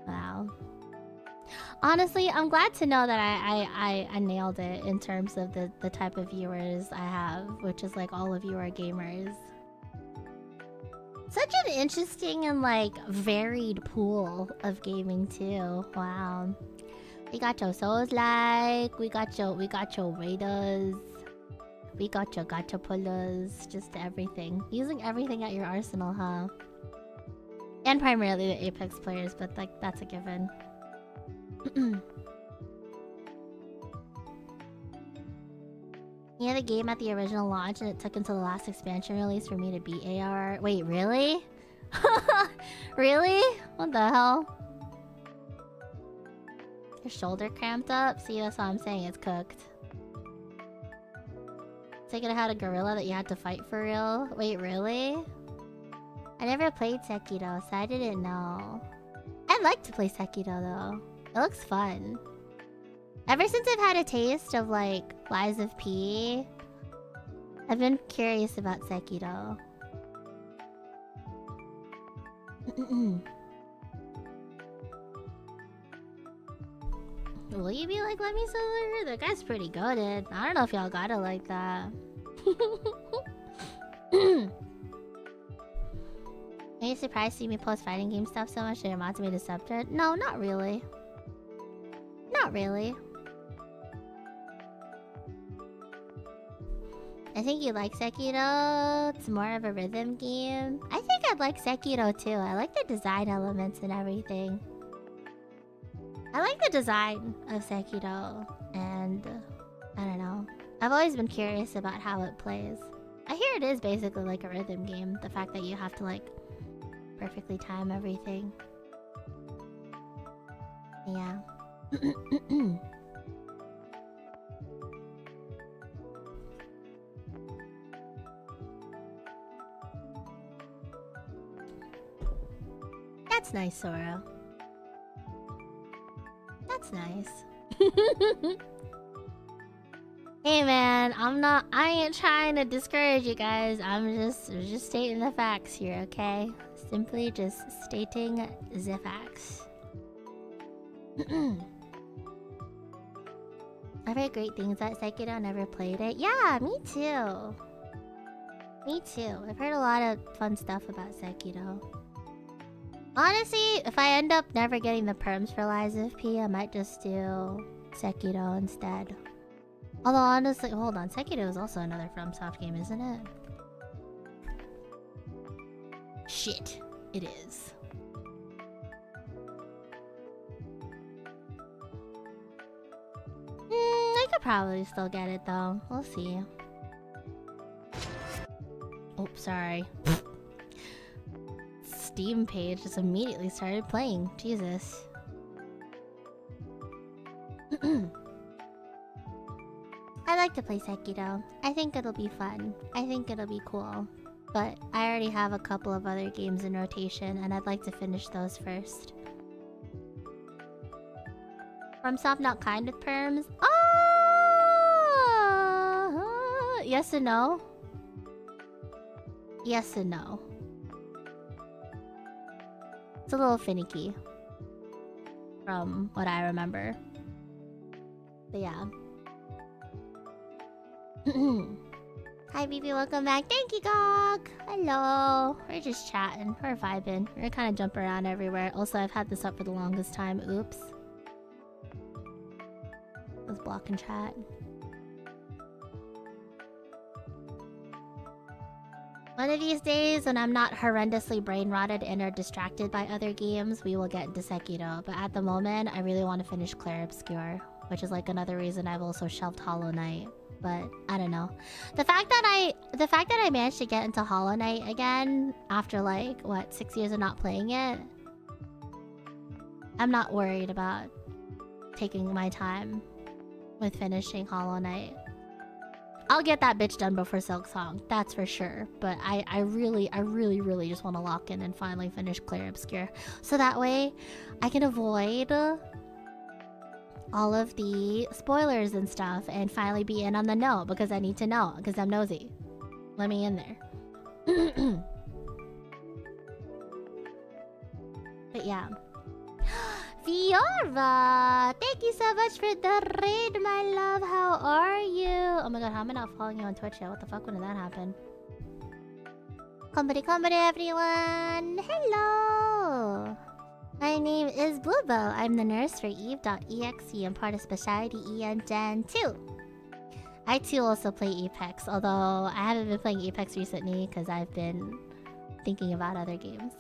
Wow. Honestly, I'm glad to know that I nailed it in terms of the type of viewers I have, which is like all of you are gamers. Such an interesting and like varied pool of gaming too. Wow. We got your Souls like, we got your Raiders, we got your gacha pullers, just everything. Using everything at your arsenal, huh? And primarily the Apex players, but like that's a given. You had a game at the original launch and it took until the last expansion release for me to beat ARR. Wait, really? Really? What the hell? Your shoulder cramped up? See, that's what I'm saying, it's cooked. So you could have had a gorilla that you had to fight for real? Wait, really? I never played Sekiro, so I didn't know. I'd like to play Sekiro though. It looks fun. Ever since I've had a taste of like Lies of P, I've been curious about Sekiro. Will you be like, let me Solar? The guy's pretty goated. I don't know if y'all got it like that. Are you surprised to see me post fighting game stuff so much that it reminds me to subject? No, not really. Not really. I think you like Sekiro. It's more of a rhythm game. I think I'd like Sekiro too. I like the design elements and everything. I like the design of Sekiro, and I don't know. I've always been curious about how it plays. I hear it is basically like a rhythm game. The fact that you have to like perfectly time everything. Yeah. That's nice, Sora. That's nice. Hey man, I ain't trying to discourage you guys. I'm just stating the facts here, okay? Simply just stating the facts. I've heard great things about Sekiro, never played it. Yeah, me too. Me too. I've heard a lot of fun stuff about Sekiro. Honestly, if I end up never getting the perms for Lies of P, I might just do Sekiro instead. Although honestly, hold on, Sekiro is also another FromSoft game, isn't it? Shit, it is. I could probably still get it though. We'll see. Oops, sorry. Steam page just immediately started playing. Jesus. I like to play Sekiro. I think it'll be fun. I think it'll be cool. But I already have a couple of other games in rotation, and I'd like to finish those first. FromSoft not kind with perms? Oh! Yes and no? Yes and no. It's a little finicky. From what I remember. But yeah. Hi BB, welcome back. Thank you, Gog. Hello. We're just chatting. We're vibing. We're kind of jumping around everywhere. Also, I've had this up for the longest time. Oops. I was blocking chat. One of these days, when I'm not horrendously brain rotted and or distracted by other games, we will get into Sekiro. But at the moment, I really want to finish Clair Obscur, which is like another reason I've also shelved Hollow Knight. But I don't know. The fact that I managed to get into Hollow Knight again after like what 6 years of not playing it, I'm not worried about taking my time with finishing Hollow Knight. I'll get that bitch done before Silksong, that's for sure. But I really just want to lock in and finally finish Clair Obscur, so that way I can avoid all of the spoilers and stuff and finally be in on the know, because I need to know, because I'm nosy. Let me in there. But yeah. Fiora! Thank you so much for the raid, my love. How are you? Oh my god, how am I not following you on Twitch yet? What the fuck? When did that happen? Konberu everyone! Hello! My name is Bluebell. I'm the nurse for EVE.EXE and part of Specialite EN Gen 2. I too also play EVE.EXE, although I haven't been playing EVE.EXE recently because I've been thinking about other games.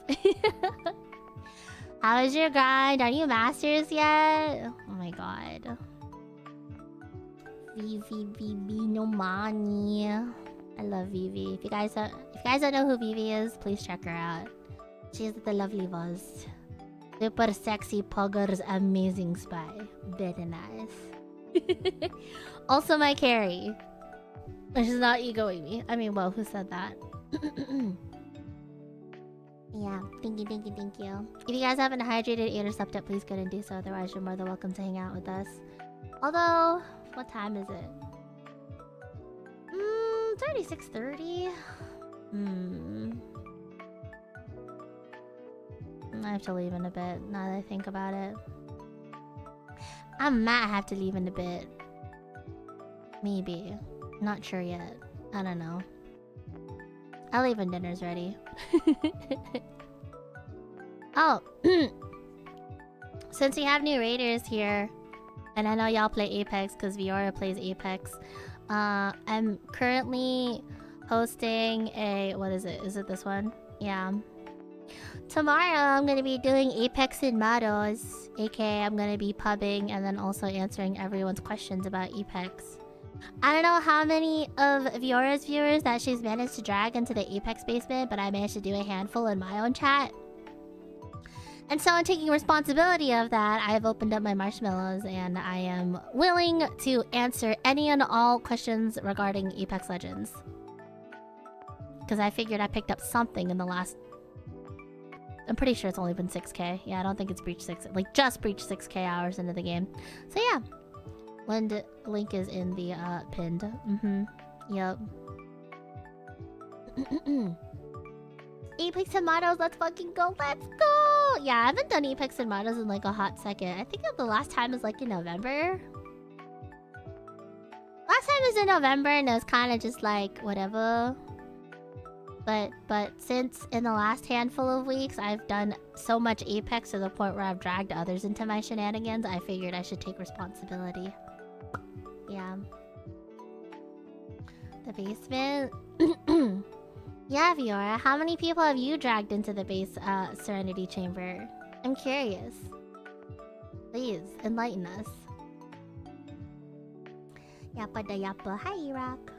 How is your grind? Are you masters yet? Oh my god. VV no money. I love Vivi. If you guys don't know who Vivi is, please check her out. She's the lovely voice. Super sexy pugger's amazing spy. Very nice. Also my carry. She's not egoing me. I mean, well, who said that? Yeah, thank you. If you guys haven't hydrated, ate, or slept yet, please go and do so. Otherwise, you're more than welcome to hang out with us. Although, what time is it? 36:30. I have to leave in a bit, now that I think about it. I might have to leave in a bit. Maybe. Not sure yet. I don't know. I'll leave when dinner's ready. Oh. Since we have new raiders here, and I know y'all play Apex because Viora plays Apex. I'm currently hosting a... What is it? Is it this one? Yeah. Tomorrow, I'm going to be doing Apex in Models. aka I'm going to be pubbing and then also answering everyone's questions about Apex. I don't know how many of Viora's viewers that she's managed to drag into the Apex basement, but I managed to do a handful in my own chat. And so in taking responsibility of that, I have opened up my marshmallows and I am willing to answer any and all questions regarding Apex Legends. Because I figured I picked up something in the last... I'm pretty sure it's only been 6k. Yeah, I don't think it's breached 6... Like, just breached 6k hours into the game. So yeah. Link is in the pinned. Yep. Apex and Models, let's fucking go, let's go! Yeah, I haven't done Apex and Models in like a hot second. I think the last time was like in November. Last time was in November and it was kind of just like, whatever. But since in the last handful of weeks, I've done so much Apex to the point where I've dragged others into my shenanigans, I figured I should take responsibility. Yeah. The basement? Yeah, Viora, how many people have you dragged into the base Serenity Chamber? I'm curious. Please, enlighten us. Yappa da yappa. Hi, Rock.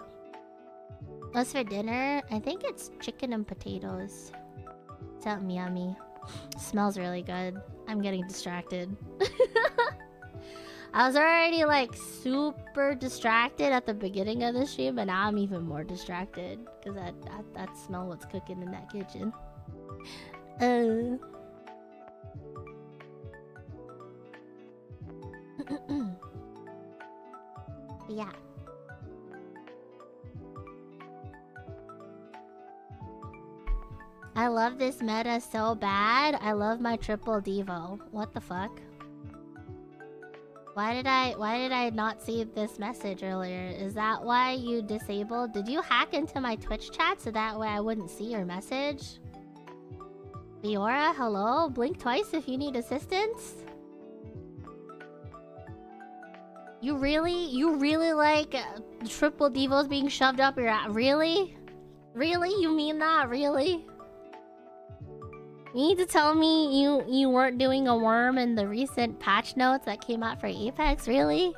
What's for dinner? I think it's chicken and potatoes. Something yummy. Smells really good. I'm getting distracted. I was already like super distracted at the beginning of the stream, but now I'm even more distracted because that smell what's cooking in that kitchen. Yeah. I love this meta so bad. I love my triple Devo. What the fuck? Why did I not see this message earlier? Is that why you disabled? Did you hack into my Twitch chat so that way I wouldn't see your message? Viora, hello? Blink twice if you need assistance? You really like triple devos being shoved up your ass? Really? Really? You mean that? Really? You need to tell me you weren't doing a worm in the recent patch notes that came out for Apex? Really?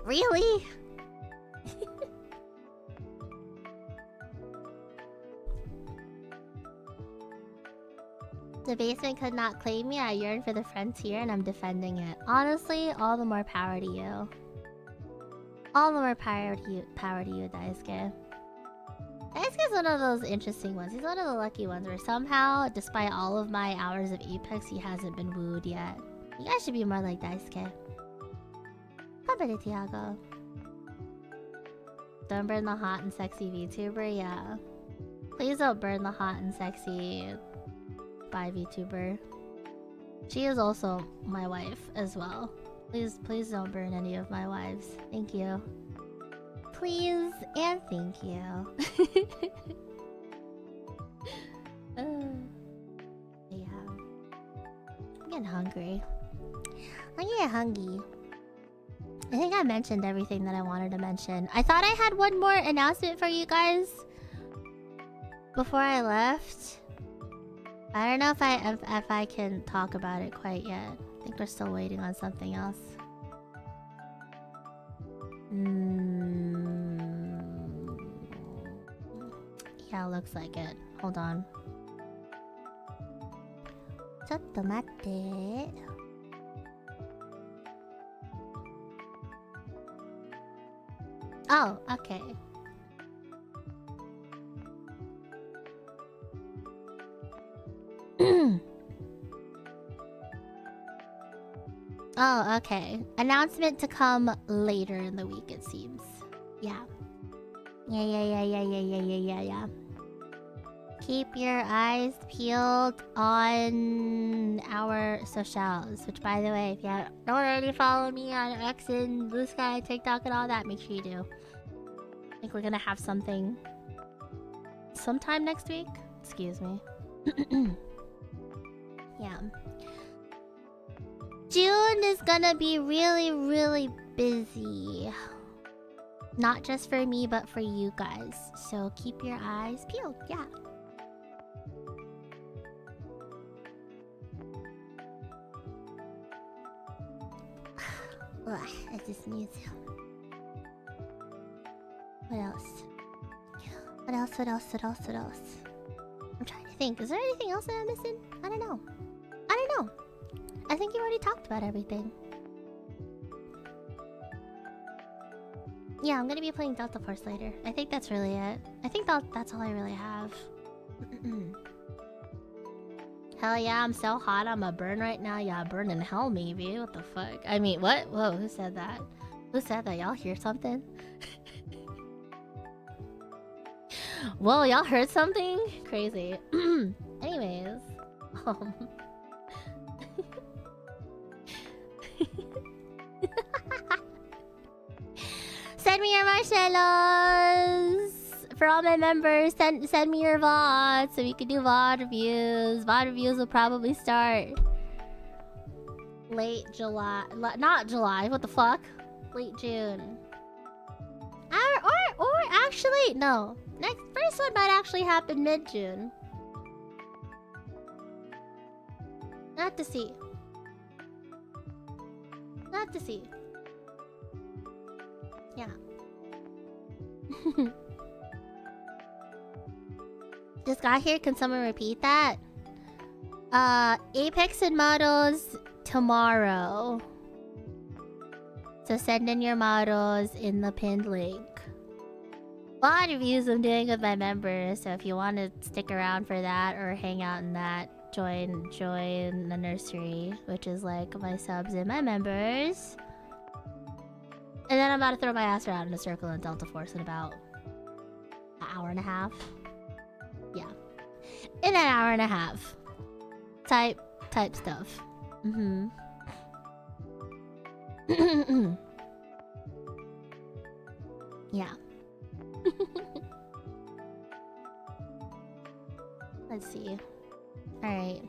Really? The basement could not claim me. I yearn for the frontier and I'm defending it. Honestly, all the more power to you. All the more power to you, Daisuke. Daisuke's one of those interesting ones. He's one of the lucky ones where somehow, despite all of my hours of Apex, he hasn't been wooed yet. You guys should be more like Daisuke. Probably Tiago. Don't burn the hot and sexy VTuber, yeah. Please don't burn the hot and sexy by VTuber. She is also my wife as well. Please don't burn any of my wives. Thank you. Please and thank you. getting hungry. I'm getting hungry. I think I mentioned everything that I wanted to mention. I thought I had one more announcement for you guys before I left. I don't know if I can talk about it quite yet. I think we're still waiting on something else. Yeah, looks like it. Hold on. ちょっと待って。Oh, okay. Oh, okay. Announcement to come later in the week, it seems. Yeah. Yeah. Keep your eyes peeled on our socials. Which, by the way, if you don't already follow me on X and Blue Sky, TikTok, and all that, make sure you do. I think we're gonna have something sometime next week. Excuse me. Yeah. June is gonna be really, really busy. Not just for me, but for you guys. So keep your eyes peeled. Yeah. Ugh, I just need to... What else? What else? I'm trying to think. Is there anything else that I'm missing? I don't know. I think you already talked about everything. Yeah, I'm gonna be playing Delta Force later. I think that's really it. I think that's all I really have. Hell yeah, I'm so hot. I'm a burn right now. Yeah, burn in hell maybe. What the fuck? I mean, what? Whoa, who said that? Who said that? Y'all hear something? Whoa, y'all heard something? Crazy. Anyways. Send me your marshmallows! For all my members, send me your VODs so we can do VOD reviews. VOD reviews will probably start late July. Not July, what the fuck? Late June. Or actually, no. First one might actually happen mid-June. Not to see. Yeah. Just got here. Can someone repeat that? Apex and models tomorrow. So send in your models in the pinned link. A lot of reviews I'm doing with my members, so if you want to stick around for that or hang out in that, join the nursery, which is like my subs and my members. And then I'm about to throw my ass around in a circle in Delta Force in about an hour and a half. Yeah. In an hour and a half. Type stuff. Yeah. Let's see. Alright.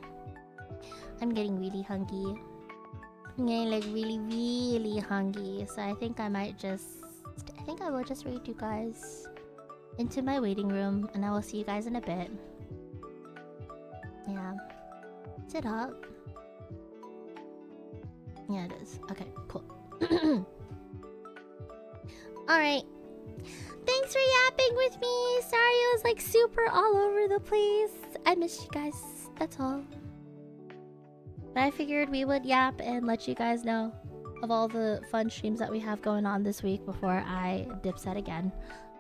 I'm getting really hungry. I'm getting like really, really hungry. So I think I will just raid you guys into my waiting room, and I will see you guys in a bit. Yeah. Is it up? Yeah, it is. Okay, cool. Alright. Thanks for yapping with me. Sorry I was like super all over the place. I missed you guys. That's all. But I figured we would yap and let you guys know of all the fun streams that we have going on this week before I dip set again.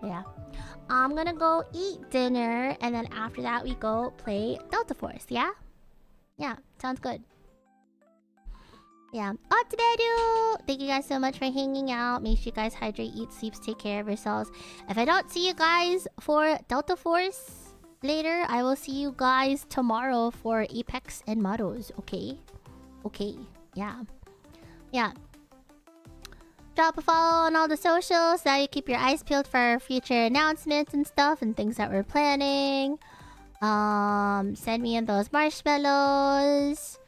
Yeah. I'm gonna go eat dinner, and then after that we go play Delta Force, yeah? Yeah, sounds good. Yeah. Otaderu! Thank you guys so much for hanging out. Make sure you guys hydrate, eat, sleeps, take care of yourselves. If I don't see you guys for Delta Force later, I will see you guys tomorrow for Apex and Models, okay? Okay. Yeah. Yeah. Drop a follow on all the socials so that you keep your eyes peeled for future announcements and stuff and things that we're planning. Send me in those marshmallows.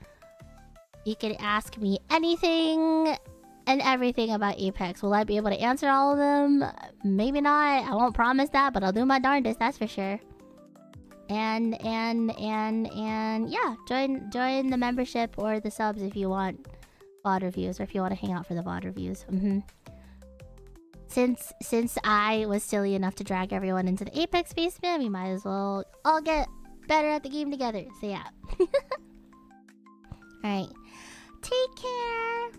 You can ask me anything and everything about Apex. Will I be able to answer all of them? Maybe not. I won't promise that, but I'll do my darndest, that's for sure. And yeah, join the membership or the subs if you want VOD reviews, or if you want to hang out for the VOD reviews. Since I was silly enough to drag everyone into the Apex basement, we might as well all get better at the game together. So yeah. Alright. Take care.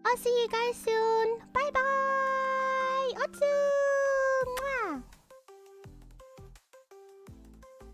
I'll see you guys soon. Bye bye. Otsu.